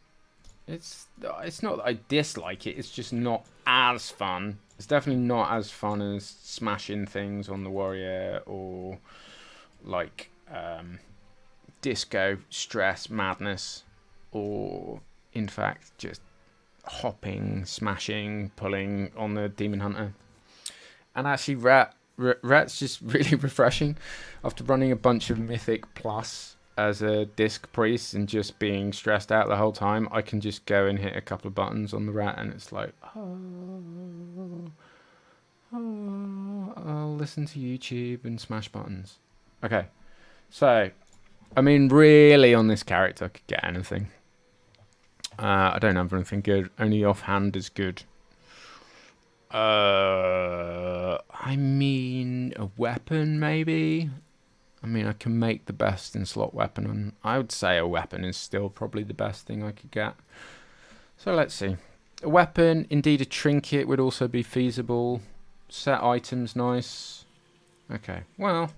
Speaker 1: It's not that I dislike it, it's just not as fun. It's definitely not as fun as smashing things on the warrior or like disco, stress, madness, or in fact just hopping, smashing, pulling on the demon hunter. And actually rat's just really refreshing after running a bunch of Mythic Plus as a disc priest and just being stressed out the whole time. I can just go and hit a couple of buttons on the rat and it's like, I'll listen to YouTube and smash buttons. Okay, so I mean, really on this character I could get anything. I don't have anything good. Only offhand is good. I mean, a weapon maybe. I mean, I can make the best in slot weapon, and I would say a weapon is still probably the best thing I could get. So let's see. A weapon, indeed a trinket would also be feasible. Set items, nice. Okay, well,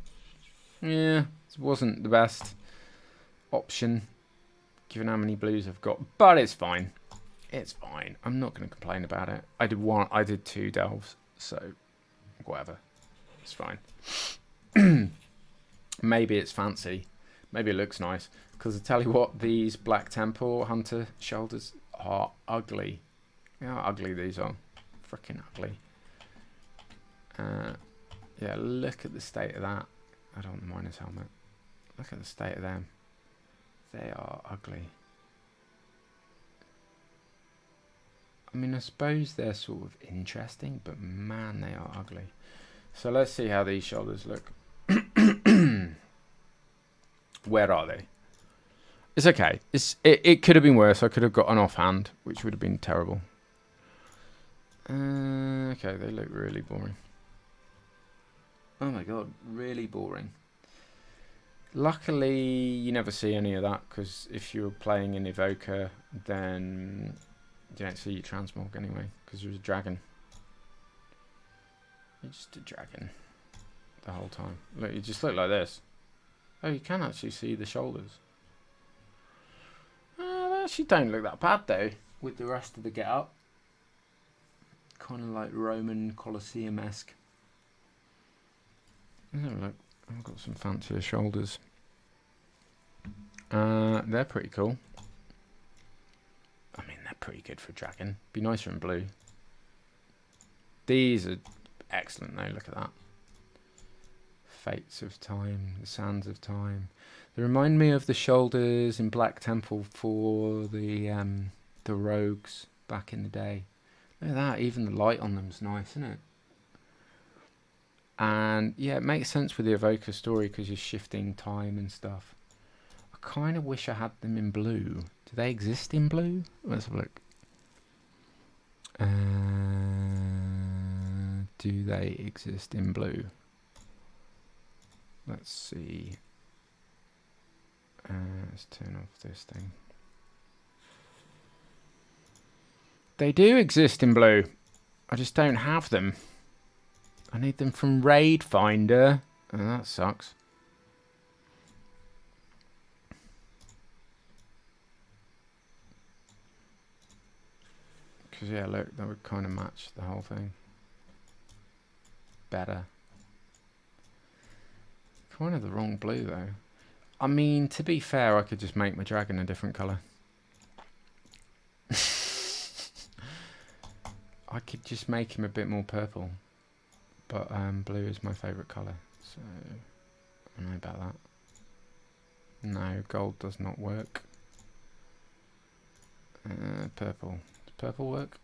Speaker 1: yeah, it wasn't the best option, given how many blues I've got, but it's fine. It's fine. I'm not going to complain about it. I did 2 delves, so whatever. It's fine. Maybe it's fancy. Maybe it looks nice. Because I tell you what, these Black Temple Hunter shoulders are ugly. You know how ugly these are. Freaking ugly. Yeah, look at the state of that. I don't want the miner's helmet. Look at the state of them. They are ugly. I mean, I suppose they're sort of interesting, but man, they are ugly. So let's see how these shoulders look. Where are they? It's okay. It could have been worse. I could have got an offhand, which would have been terrible. Okay, they look really boring. Oh my god, really boring. Luckily, you never see any of that, because if you're playing an Evoker, then you don't see your transmog anyway, because there's a dragon. You're just a dragon the whole time. Look, you just look like this. Oh, you can actually see the shoulders. They actually don't look that bad though, with the rest of the get-up. Kind of like Roman Colosseum-esque. Look, I've got some fancier shoulders. They're pretty cool. I mean, they're pretty good for dragon. Be nicer in blue. These are excellent though, look at that. Fates of Time, the Sands of Time. They remind me of the shoulders in Black Temple for the rogues back in the day. Look at that, even the light on them's nice, isn't it? And yeah, it makes sense with the Evoker story because you're shifting time and stuff. I kind of wish I had them in blue. Do they exist in blue? Let's have a look. Do they exist in blue? Let's see. Let's turn off this thing. They do exist in blue. I just don't have them. I need them from Raid Finder. Oh, that sucks. Because, yeah, look, that would kind of match the whole thing. Better. Kind of the wrong blue, though. I mean, to be fair, I could just make my dragon a different colour. I could just make him a bit more purple. But blue is my favourite colour. So, I don't know about that. No, gold does not work. Purple. Does purple work?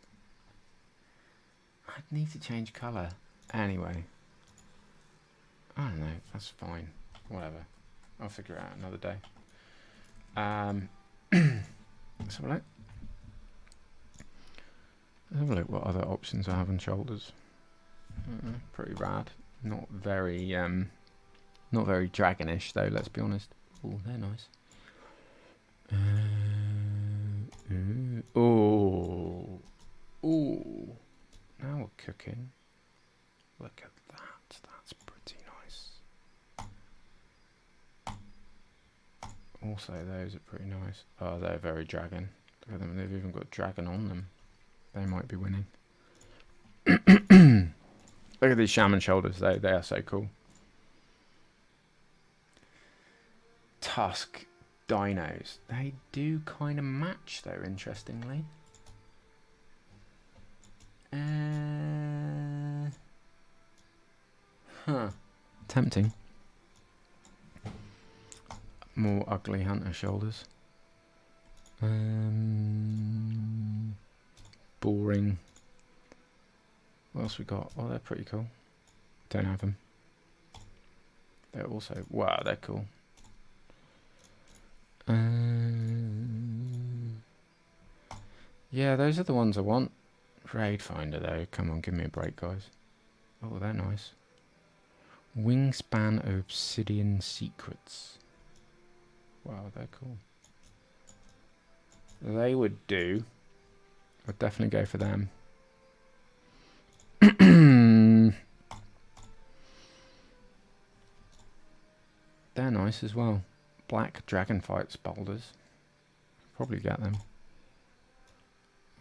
Speaker 1: I'd need to change colour. Anyway. I don't know. That's fine. Whatever. I'll figure it out another day. Let's have a look. Let's have a look what other options I have on shoulders. Pretty rad. Not very dragonish though, let's be honest. Oh, they're nice. Oh. Ooh. Now we're cooking. Look at that. That's pretty nice. Also, those are pretty nice. Oh, they're very dragon. Look at them. They've even got dragon on them. They might be winning. Look at these shaman shoulders. They are so cool. Tusk dinos. They do kind of match though, interestingly. Tempting. More ugly hunter shoulders. Boring. What else we got? Oh, they're pretty cool. Don't have them. They're also... Wow, they're cool. Yeah, those are the ones I want. Raid Finder, though. Come on, give me a break, guys. Oh, they're nice. Wingspan obsidian secrets. Wow, they're cool. They would do. I'd definitely go for them. They're nice as well. Black dragonfight boulders. Probably get them.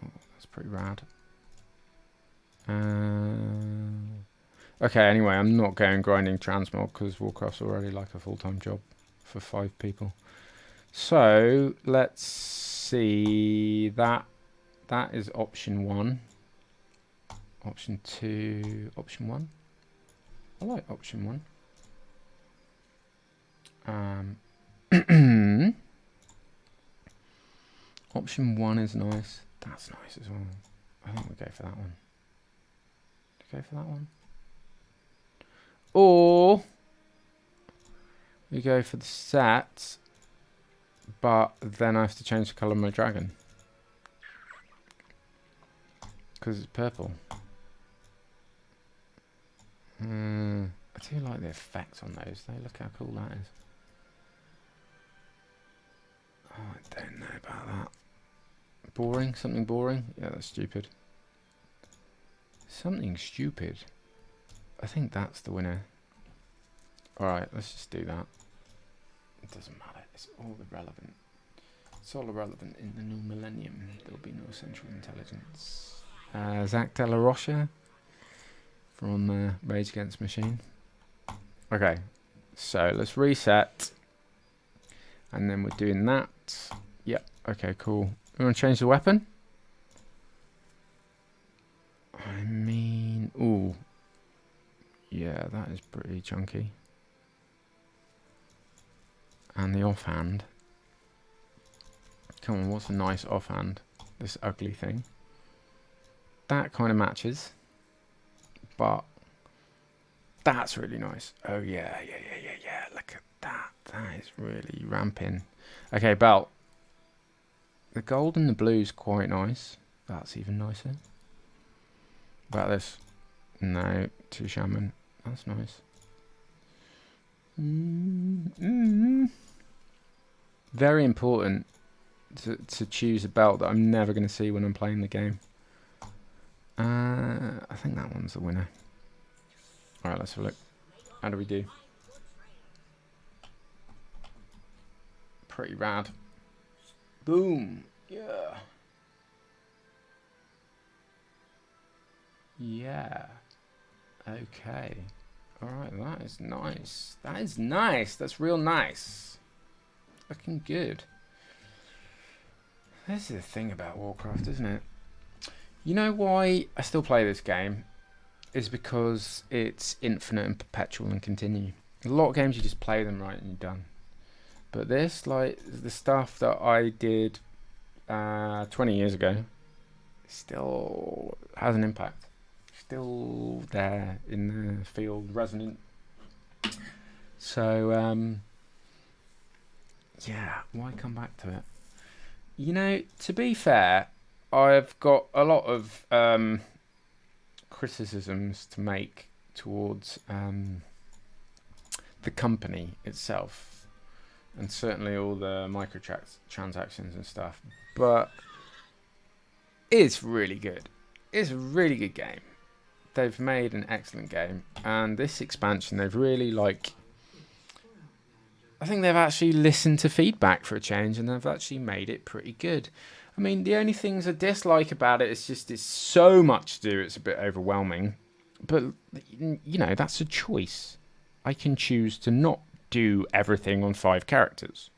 Speaker 1: Oh, that's pretty rad. Okay, anyway, I'm not going grinding transmog because Warcraft's already like a full-time job for 5 people. So let's see. That is option 1. Option 2. Option 1. I like option 1. Option 1 is nice. That's nice as well. I think we'll go for that one. Go for that one. Or we go for the set, but then I have to change the colour of my dragon because it's purple. I do like the effects on those though. Look how cool that is. Oh, I don't know about that. Boring? Something boring? Yeah, that's stupid. Something stupid. I think that's the winner. Alright, let's just do that. It doesn't matter. It's all irrelevant. It's all irrelevant in the new millennium. There'll be no central intelligence. Zach De La Rocha from Rage Against Machine. Okay, so let's reset. And then we're doing that. Yep, okay, cool. We want to change the weapon? I mean, ooh. Yeah, that is pretty chunky. And the offhand. Come on, what's a nice offhand? This ugly thing. That kind of matches. But that's really nice. Oh, yeah. Look at that. That is really ramping. Okay, belt. The gold and the blue is quite nice. That's even nicer. About this. No, 2 shaman. That's nice. Very important to choose a belt that I'm never going to see when I'm playing the game. I think that one's the winner. Alright, let's have a look. How do we do? Pretty rad. Boom. Yeah. Yeah. Okay. Alright, that is nice. That is nice. That's real nice. Looking good. This is the thing about Warcraft, isn't it? You know why I still play this game? Is because it's infinite and perpetual and continue. A lot of games you just play them right and you're done. But this, like, the stuff that I did 20 years ago, still has an impact. Still there in the field, resonant. So, yeah, why come back to it? You know, to be fair, I've got a lot of criticisms to make towards the company itself. And certainly all the microtransactions and stuff. But it's really good. It's a really good game. They've made an excellent game. And this expansion, they've really, like... I think they've actually listened to feedback for a change. And they've actually made it pretty good. I mean, the only things I dislike about it is just it's so much to do. It's a bit overwhelming. But, you know, that's a choice. I can choose to not do everything on 5 characters,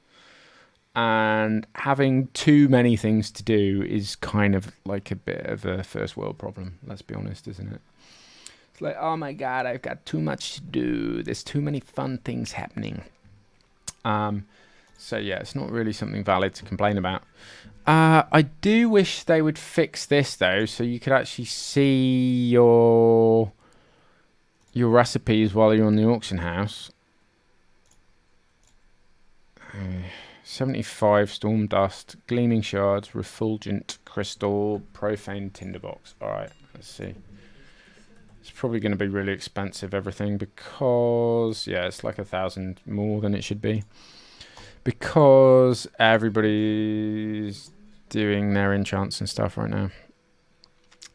Speaker 1: and having too many things to do is kind of like a bit of a first world problem, let's be honest, isn't it? It's like, oh my god, I've got too much to do, there's too many fun things happening. So yeah, it's not really something valid to complain about. I do wish they would fix this though, so you could actually see your recipes while you're on the auction house. 75 storm dust, gleaming shards, refulgent crystal, profane tinderbox. Alright, let's see. It's probably going to be really expensive, everything, because, yeah, it's like 1,000 more than it should be. Because everybody's doing their enchants and stuff right now.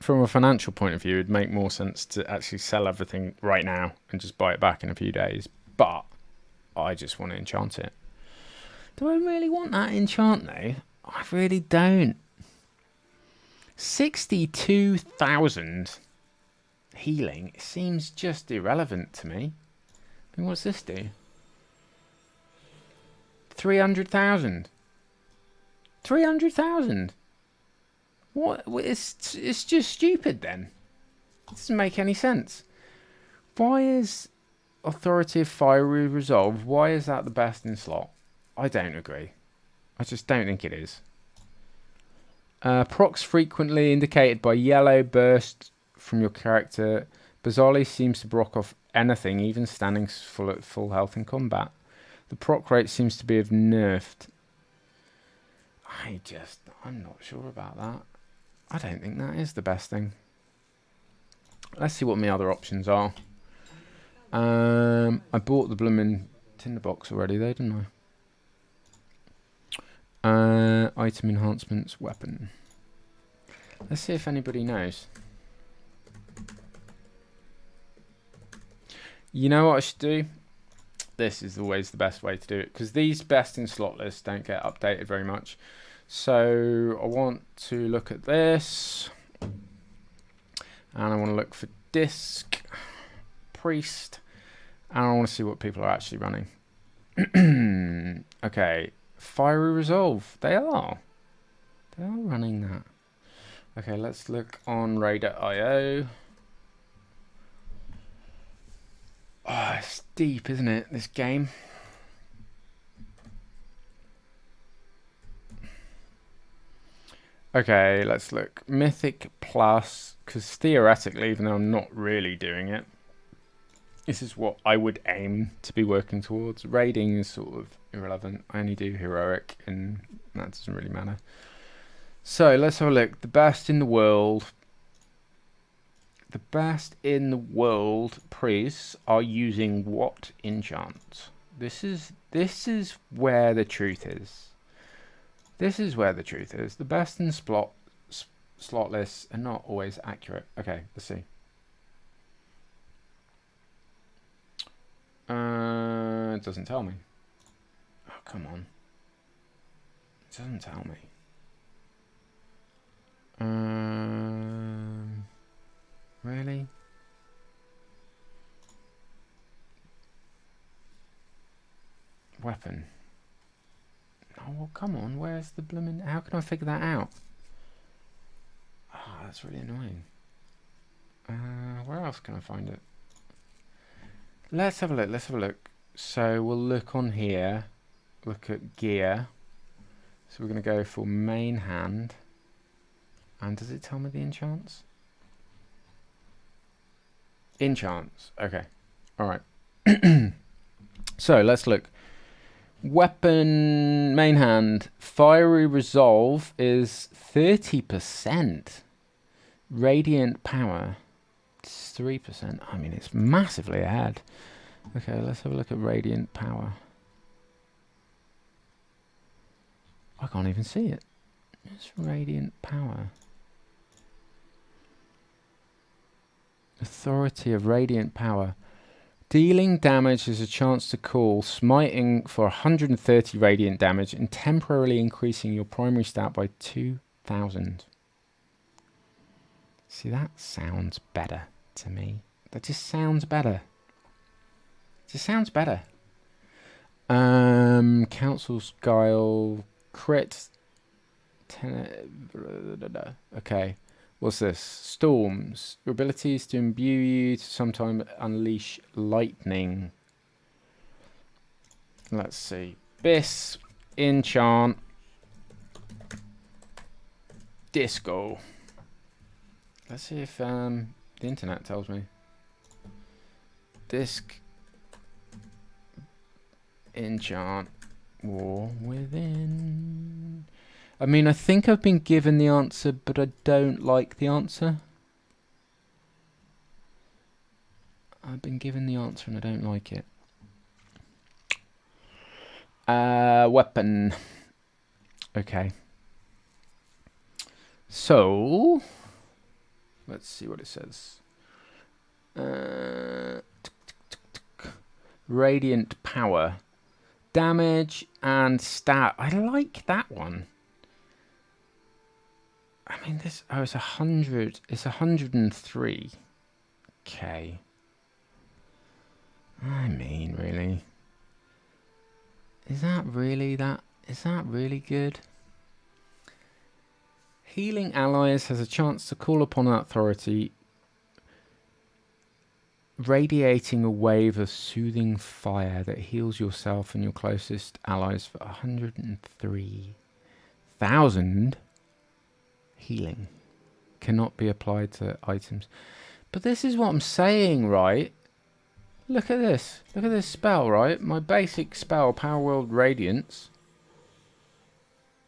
Speaker 1: From a financial point of view, it'd make more sense to actually sell everything right now and just buy it back in a few days. But I just want to enchant it. Do I really want that enchant, though? I really don't. 62,000 healing seems just irrelevant to me. I mean, what's this do? 300,000. 300,000. What? It's just stupid then. It doesn't make any sense. Why is Authority of Fiery Resolve, why is that the best in slot? I don't agree. I just don't think it is. Procs frequently indicated by yellow burst from your character. Bizarrely seems to block off anything, even standing at full health in combat. The proc rate seems to be of nerfed. I'm not sure about that. I don't think that is the best thing. Let's see what my other options are. I bought the blooming tinderbox already though, didn't I? Item enhancements, weapon. Let's see if anybody knows. You know what I should do? This is always the best way to do it, because these best in slot lists don't get updated very much. So I want to look at this, and I want to look for disc, priest, and I want to see what people are actually running. Okay, Fiery Resolve. They are running that. Okay, let's look on Raid.io. Oh, it's deep, isn't it, this game? Okay, let's look. Mythic Plus, because theoretically, even though I'm not really doing it, this is what I would aim to be working towards. Raiding is sort of irrelevant. I only do heroic, and that doesn't really matter. So, let's have a look. The best in the world. The best in the world priests are using what enchants? This is where the truth is. This is where the truth is. The best in slot lists are not always accurate. Okay, let's see. It doesn't tell me. Oh, come on. It doesn't tell me. Really? Weapon. Oh, well, come on. Where's the blooming... How can I figure that out? Oh, that's really annoying. Where else can I find it? Let's have a look. Let's have a look. So we'll look on here. Look at gear. So we're going to go for main hand. And does it tell me the enchants? Enchants. Okay. Alright. So let's look. Weapon main hand. Fiery Resolve is 30%. Radiant Power. It's 3%. I mean, it's massively ahead. Okay, let's have a look at Radiant Power. I can't even see it. It's Radiant Power. Authority of Radiant Power. Dealing damage is a chance to call, smiting for 130 radiant damage and temporarily increasing your primary stat by 2,000. See, that sounds better to me. That just sounds better. It just sounds better. Council's Guile, crit. Okay. What's this? Storms. Your ability is to imbue you to sometime unleash lightning. Let's see. Bis. Enchant. Disco. Let's see if the internet tells me. Disc. Enchant. War Within. I mean, I think I've been given the answer, but I don't like the answer. I've been given the answer and I don't like it. Weapon. Okay. So, let's see what it says. Radiant power. Damage and stat. I like that one. I mean, this... Oh, it's 100. It's 103. Okay. I mean, really? Is that really good? Healing allies has a chance to call upon authority, radiating a wave of soothing fire that heals yourself and your closest allies for 103,000 healing. Cannot be applied to items. But this is what I'm saying, right? Look at this. Look at this spell, right? My basic spell, Power World Radiance.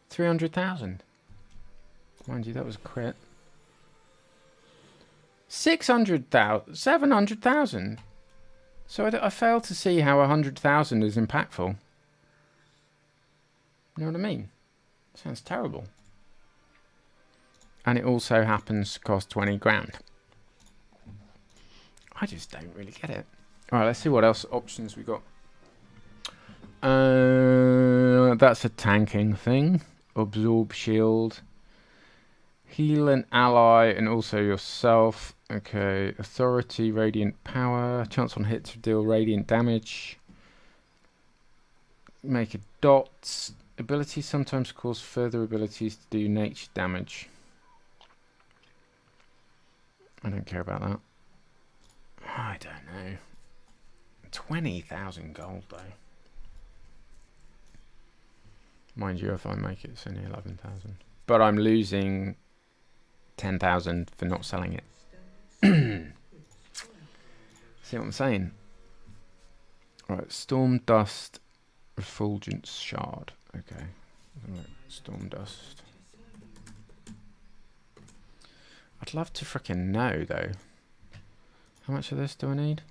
Speaker 1: 300,000. Mind you, that was a crit. 600,000. 700,000. So I fail to see how 100,000 is impactful. You know what I mean? Sounds terrible. And it also happens to cost 20 grand. I just don't really get it. Alright, let's see what else options we got. That's a tanking thing. Absorb shield. Heal an ally and also yourself. Okay, authority, radiant power. Chance on hit to deal radiant damage. Make a dot. Abilities sometimes cause further abilities to do nature damage. I don't care about that. I don't know. 20,000 gold though. Mind you, if I make it, it's only 11,000. But I'm losing 10,000 for not selling it. See what I'm saying? Alright, Storm Dust, Refulgence Shard. Okay. Storm Dust. I'd love to frickin' know though. How much of this do I need?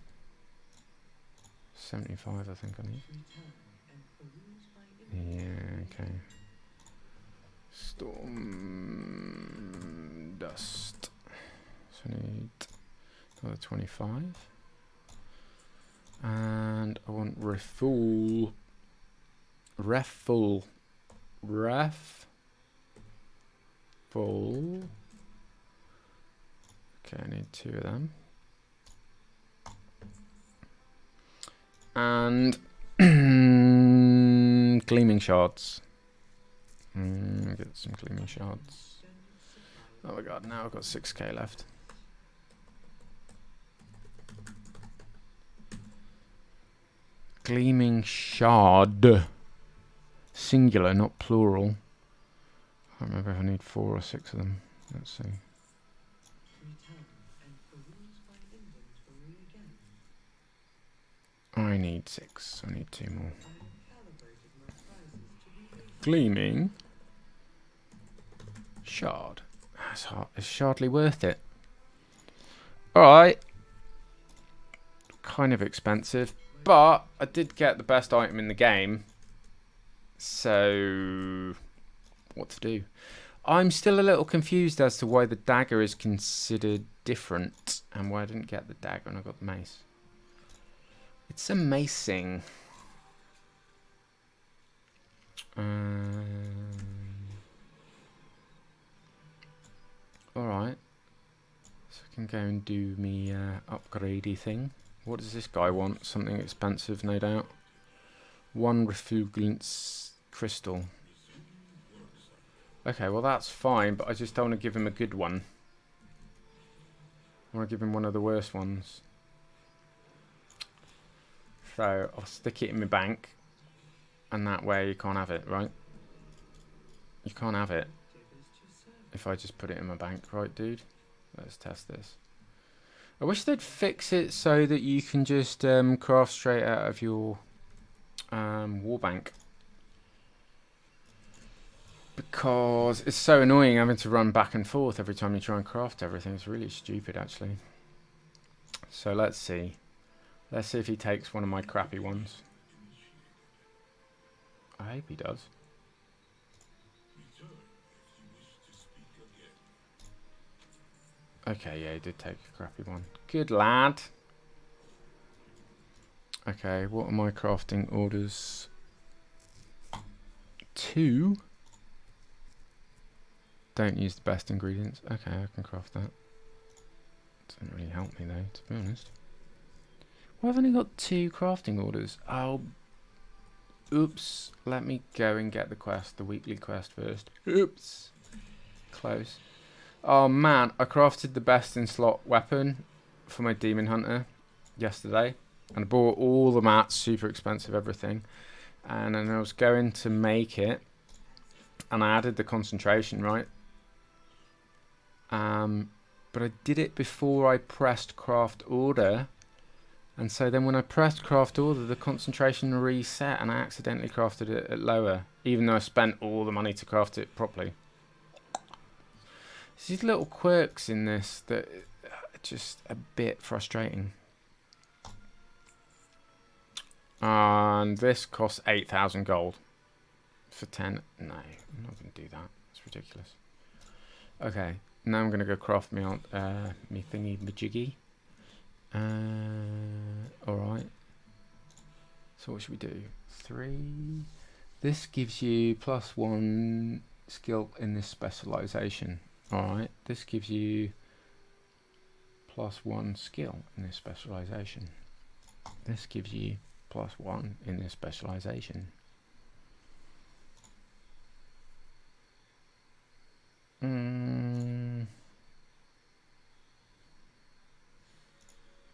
Speaker 1: 75, I think I need. Yeah, okay. Storm Dust. So I need another 25. And I want refull. Refull. Full. Okay, I need 2 of them. And gleaming shards. Get some gleaming shards. Oh my god, now I've got 6k left. Gleaming shard. Singular, not plural. I can't remember if I need 4 or 6 of them. Let's see. I need 6. I need 2 more. Gleaming shard. That's hard. It's hardly worth it. Alright. Kind of expensive. But I did get the best item in the game. So what to do? I'm still a little confused as to why the dagger is considered different. And why I didn't get the dagger and I got the mace. It's amazing. Alright. So I can go and do me upgradey thing. What does this guy want? Something expensive, no doubt. 1 refulgence crystal. Okay, well that's fine, but I just don't want to give him a good one. I want to give him one of the worst ones. So I'll stick it in my bank, and that way you can't have it, right? You can't have it if I just put it in my bank, right, dude? Let's test this. I wish they'd fix it so that you can just craft straight out of your war bank. Because it's so annoying having to run back and forth every time you try and craft everything. It's really stupid, actually. So let's see. Let's see if he takes one of my crappy ones. I hope he does. Okay, yeah, he did take a crappy one. Good lad. Okay, what are my crafting orders? 2. Don't use the best ingredients. Okay, I can craft that. Doesn't really help me though, to be honest. Well, I've only got 2 crafting orders. Oh, oops. Let me go and get the quest, the weekly quest first. Oops. Close. Oh man, I crafted the best in slot weapon for my demon hunter yesterday. And I bought all the mats, super expensive, everything. And then I was going to make it. And I added the concentration, right? But I did it before I pressed craft order. And so then when I pressed craft order, the concentration reset and I accidentally crafted it at lower. Even though I spent all the money to craft it properly. There's these little quirks in this that are just a bit frustrating. And this costs 8,000 gold. For 10? No, I'm not going to do that. It's ridiculous. Okay, now I'm going to go craft me on me thingy majiggy. Alright. So what should we do? 3. This gives you +1 skill in this specialization. Alright, this gives you +1 skill in this specialization. This gives you +1 in this specialization.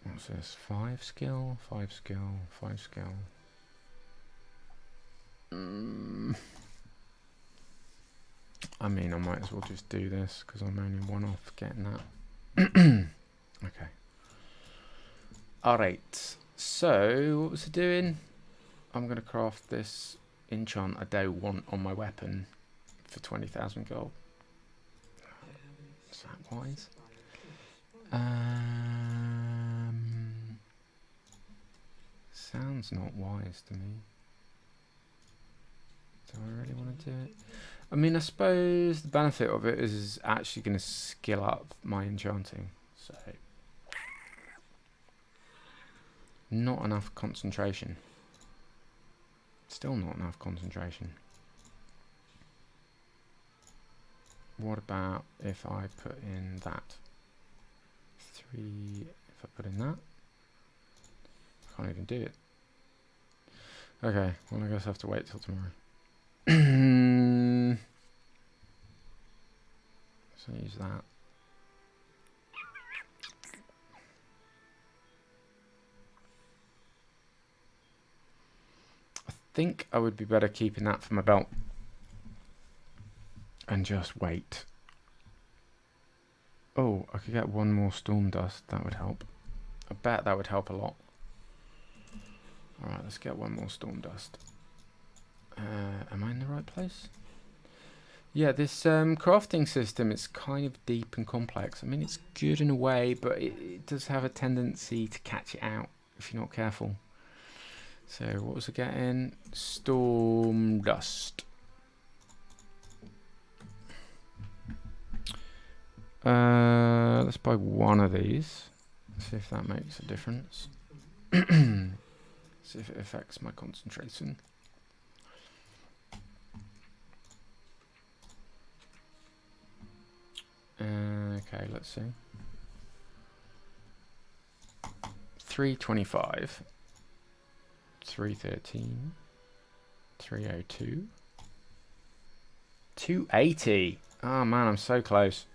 Speaker 1: What's this? 5 skill, 5 skill, 5 skill. I mean, I might as well just do this because I'm only 1 off getting that. Okay. Alright. So, what was I doing? I'm going to craft this enchant I don't want on my weapon for 20,000 gold. Is that wise? Sounds not wise to me. Do I really want to do it? I mean, I suppose the benefit of it is actually going to skill up my enchanting. So, not enough concentration. Still not enough concentration. What about if I put in that? 3, if I put in that? I can't even do it. Okay, well I guess I have to wait till tomorrow. So use that. I think I would be better keeping that for my belt. And just wait. Oh, I could get 1 more storm dust. That would help. I bet that would help a lot. Alright, let's get 1 more storm dust. Am I in the right place? Yeah, this crafting system is kind of deep and complex. I mean, it's good in a way, but it does have a tendency to catch it out if you're not careful. So, what was I getting? Storm dust. Let's buy 1 of these. See if that makes a difference. See if it affects my concentration. Okay, let's see. 325, 313, 302, 280. Oh man, I'm so close.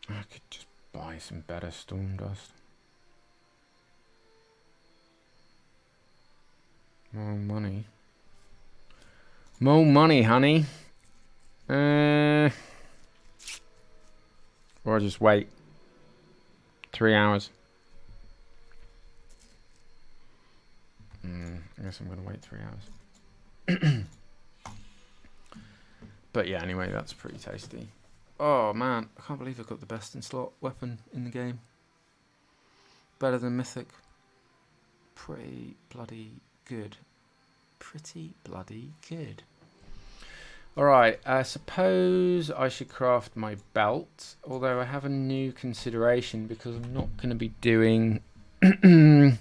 Speaker 1: I could just buy some better storm dust. More money. More money, honey. Or I just wait 3 hours. I guess I'm going to wait 3 hours. But yeah, anyway, that's pretty tasty. Oh man, I can't believe I got the best in slot weapon in the game. Better than Mythic. Pretty bloody good. Pretty bloody good. Alright, I suppose I should craft my belt. Although I have a new consideration because I'm not going to be doing... I'm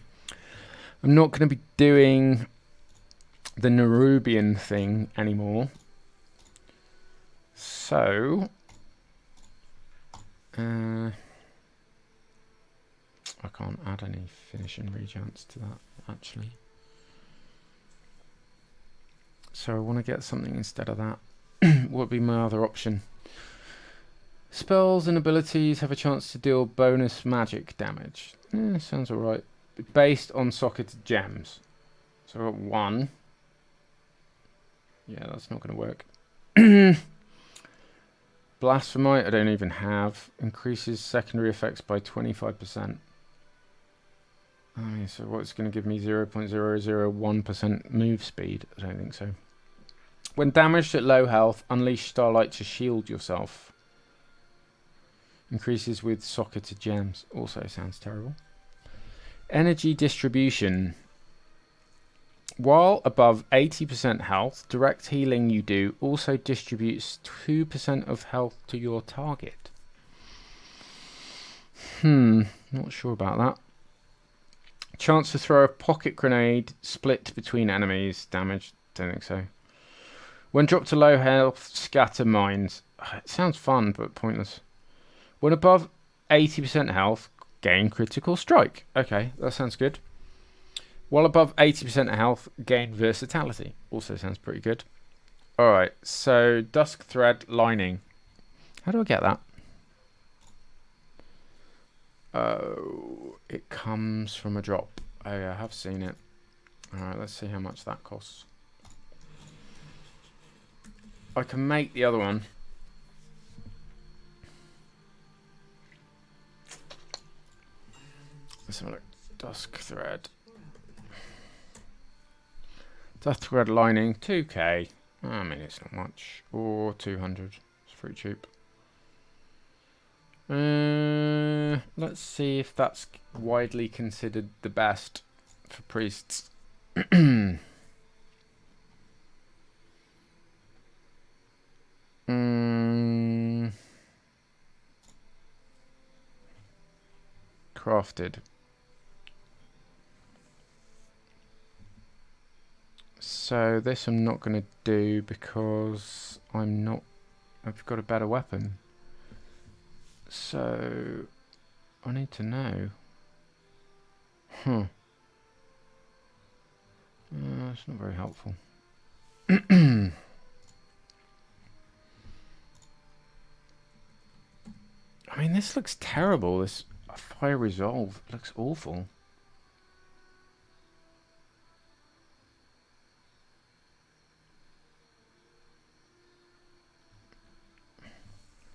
Speaker 1: not going to be doing the Nerubian thing anymore. So... I can't add any finishing regents to that, actually. So I want to get something instead of that. What would be my other option? Spells and abilities have a chance to deal bonus magic damage. Sounds alright. Based on socketed gems. So I've got 1. Yeah, that's not going to work. Blasphemite I don't even have. Increases secondary effects by 25%. So what's going to give me 0.001% move speed? I don't think so. When damaged at low health, unleash Starlight to shield yourself. Increases with socketed gems. Also sounds terrible. Energy distribution. While above 80% health, direct healing you do also distributes 2% of health to your target. Not sure about that. Chance to throw a pocket grenade split between enemies. Damage. Don't think so. When dropped to low health, scatter mines. It sounds fun, but pointless. When above 80% health, gain critical strike. Okay, that sounds good. While above 80% health, gain versatility. Also sounds pretty good. Alright, so dusk thread lining. How do I get that? Oh, it comes from a drop. Oh yeah, I have seen it. Alright, let's see how much that costs. I can make the other one. Let's have a look. Dusk thread. Dusk thread lining, 2k. I mean, it's not much. Or 200. It's pretty cheap. Let's see if that's widely considered the best for priests. Crafted. So this I'm not going to do because I've got a better weapon. So I need to know. That's not very helpful. I mean, this looks terrible. This fire resolve looks awful.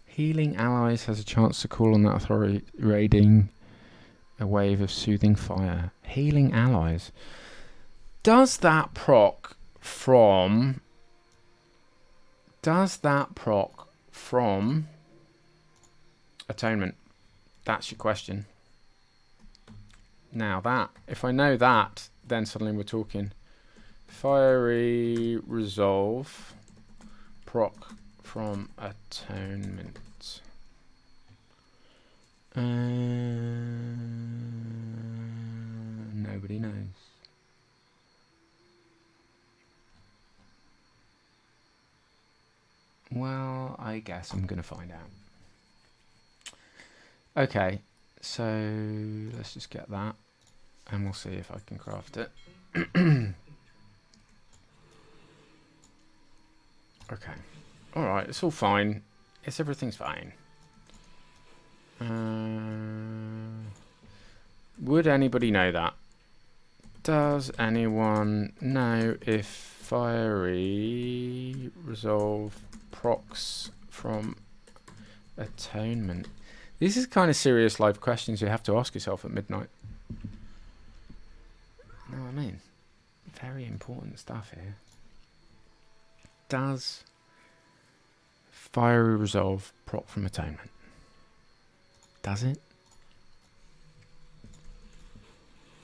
Speaker 1: Healing allies has a chance to call on that authority, raiding a wave of soothing fire. Healing allies. Does that proc from... Atonement? That's your question. Now that, if I know that, then suddenly we're talking. Fiery resolve, proc from atonement. Nobody knows. Well, I guess I'm gonna find out. Okay, so let's just get that and we'll see if I can craft it. Okay, alright, it's all fine. Everything's fine. Would anybody know that? Does anyone know if fiery resolve procs from atonement? These are kind of serious life questions you have to ask yourself at midnight. You know what I mean? Very important stuff here. Does Fiery Resolve, prop from Atonement. Does it?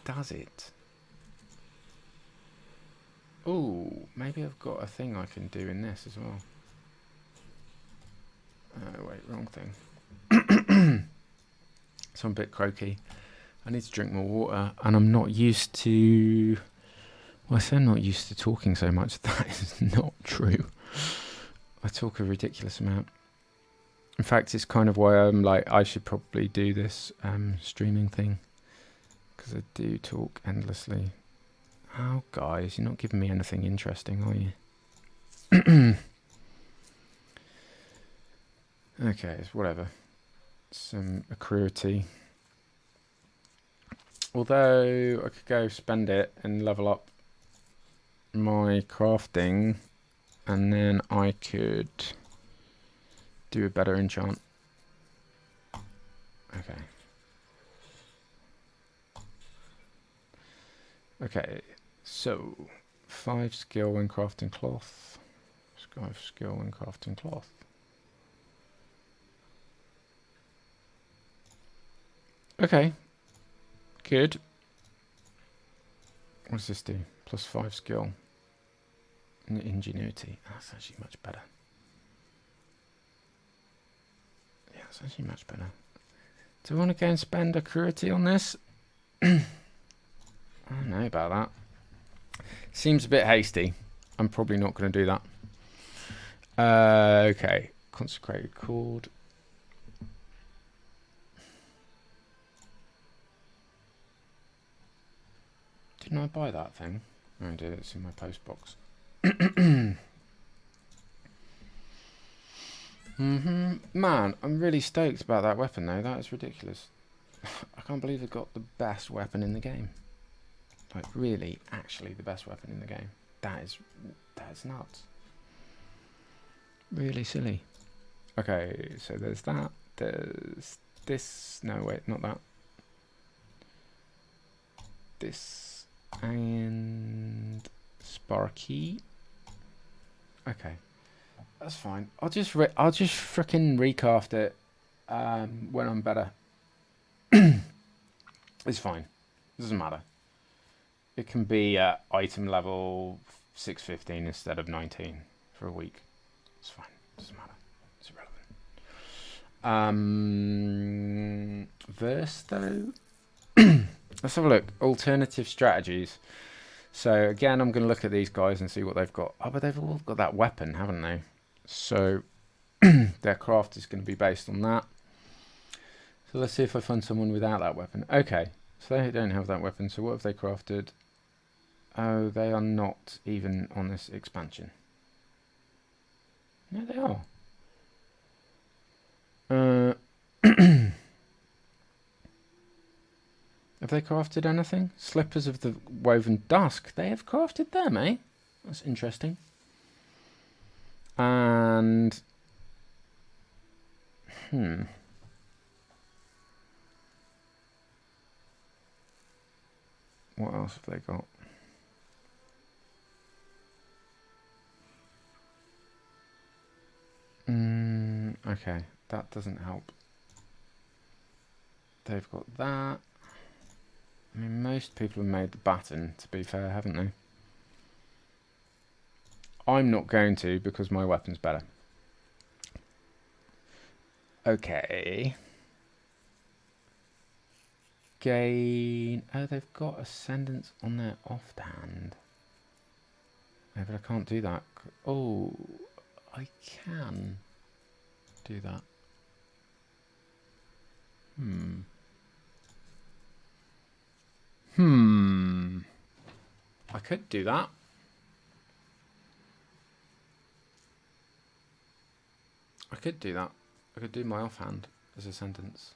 Speaker 1: Does it? Oh, maybe I've got a thing I can do in this as well. Oh, wait, wrong thing. So I'm a bit croaky. I need to drink more water, and I'm not used to... Well, I say I'm not used to talking so much. That is not true. I talk a ridiculous amount. In fact, it's kind of why I'm like, I should probably do this streaming thing. Because I do talk endlessly. Oh, guys, you're not giving me anything interesting, are you? Okay, it's whatever. Some accruity. Although I could go spend it and level up my crafting, and then I could do a better enchant. Okay. Okay, so 5 skill when crafting cloth. 5 skill when crafting cloth. Okay. Good. What does this do? Plus 5 skill. And ingenuity. That's actually much better. Yeah, that's actually much better. Do I want to go and spend a accruity on this? I don't know about that. Seems a bit hasty. I'm probably not going to do that. Okay. Consecrated cord. Didn't I buy that thing? I did. It's in my post box. Man, I'm really stoked about that weapon though. That is ridiculous. I can't believe they've got the best weapon in the game. Like really, actually the best weapon in the game. That's nuts. Really silly. Okay, so there's that. There's this. No, wait, not that. This and Sparky. Okay, that's fine. I'll just frickin' recraft it when I'm better. It's fine. Doesn't matter. It can be at item level 615 instead of 19 for a week. It's fine. Doesn't matter. It's irrelevant. Verse though. Let's have a look. Alternative strategies. So again, I'm going to look at these guys and see what they've got. Oh, but they've all got that weapon, haven't they? So their craft is going to be based on that. So let's see if I find someone without that weapon. Okay, so they don't have that weapon. So what have they crafted? Oh, they are not even on this expansion. No, they are. Have they crafted anything? Slippers of the Woven Dusk. They have crafted them, eh? That's interesting. And... What else have they got? Okay, that doesn't help. They've got that. I mean, most people have made the baton, to be fair, haven't they? I'm not going to because my weapon's better. Okay. Gain... Oh, they've got Ascendance on their offhand. Oh, but I can't do that. Oh, I can do that. I could do that. I could do that. I could do my offhand as a sentence.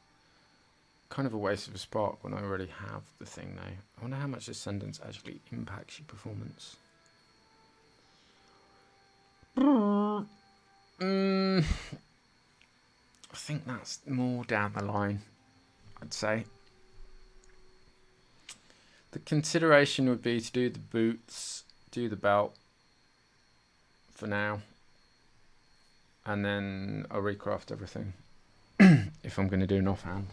Speaker 1: Kind of a waste of a spark when I already have the thing though. I wonder how much Ascendance actually impacts your performance. I think that's more down the line, I'd say. The consideration would be to do the boots, do the belt for now. and then I'll recraft everything if I'm going to do an offhand.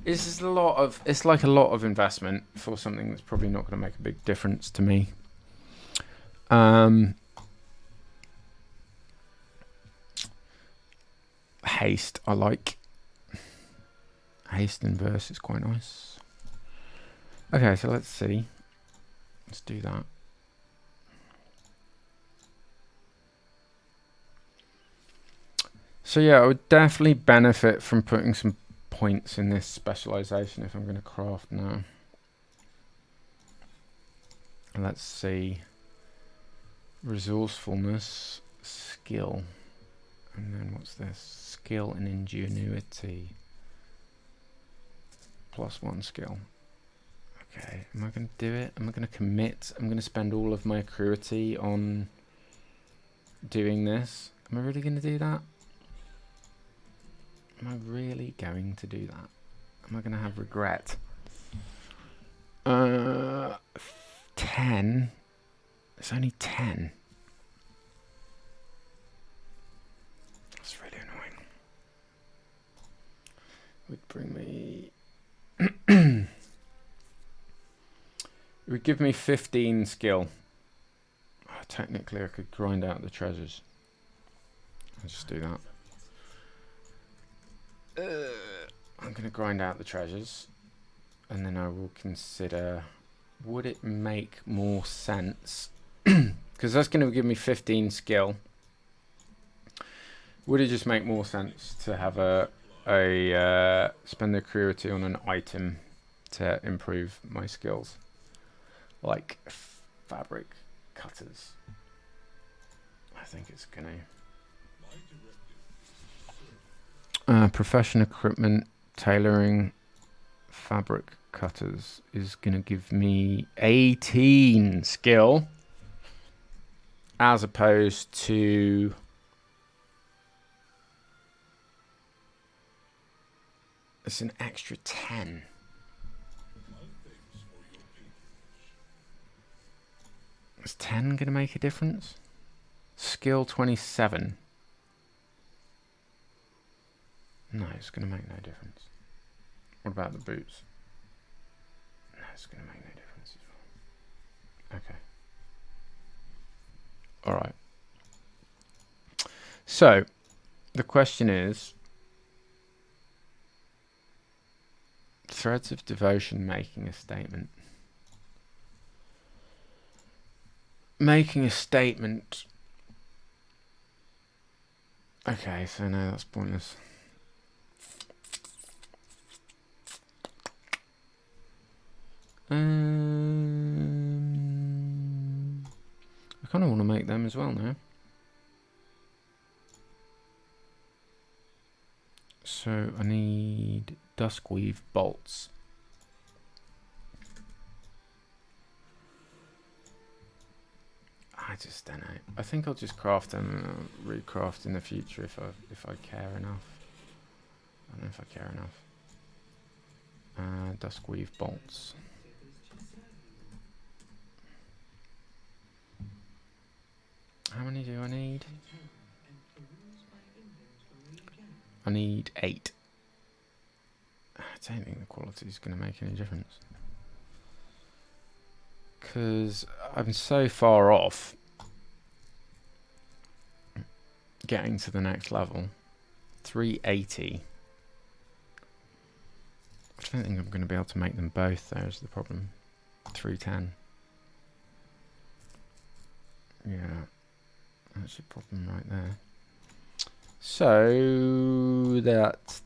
Speaker 1: It's like a lot of investment for something that's probably not going to make a big difference to me. Haste, I like. Haste inverse is quite nice. Okay, so let's see. Let's do that. So yeah, I would definitely benefit from putting some points in this specialization if I'm going to craft now. Let's see. Resourcefulness, skill. And then what's this? Skill and ingenuity. +1 skill. Okay, am I going to do it? Am I going to commit? I'm going to spend all of my accruity on doing this. Am I really going to do that? Am I really going to do that? Am I going to have regret? 10. It's only 10. That's really annoying. Would bring me... It would give me 15 skill. Oh, technically, I could grind out the treasures. I'll just do that. I'm going to grind out the treasures, and then I will consider, would it make more sense, because that's going to give me 15 skill, would it just make more sense to have spend the accruity on an item to improve my skills, like fabric cutters? I think it's going to... profession equipment, tailoring, fabric cutters is going to give me 18 skill, as opposed to it's an extra 10. Is 10 going to make a difference? Skill 27. No, it's going to make no difference. What about the boots? No, it's going to make no difference as well. Okay. Alright. So, the question is, threads of devotion making a statement. Making a statement. Okay, so no, that's pointless. I kind of want to make them as well now. So I need duskweave bolts. I just don't know. I think I'll just craft them and I'll recraft in the future if I care enough. I don't know if I care enough. Duskweave bolts. How many do I need? I need 8. I don't think the quality is going to make any difference, because I'm so far off getting to the next level. 380. I don't think I'm going to be able to make them both, though, is the problem. 310. Yeah, that's a problem right there. So that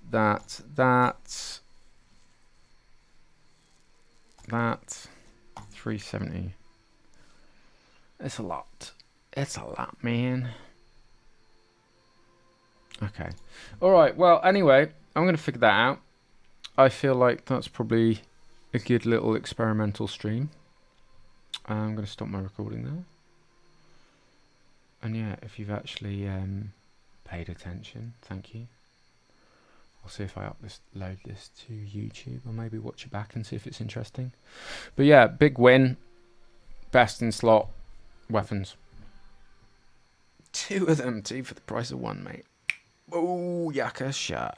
Speaker 1: 370. It's a lot. It's a lot, man. Okay. Alright, well, anyway, I'm going to figure that out. I feel like that's probably a good little experimental stream. I'm going to stop my recording there. And yeah, if you've actually paid attention, thank you. I'll see if I upload this to YouTube, or maybe watch it back and see if it's interesting. But yeah, big win. Best in slot weapons. 2 of them. 2 for the price of 1, mate. Oh, yakasha.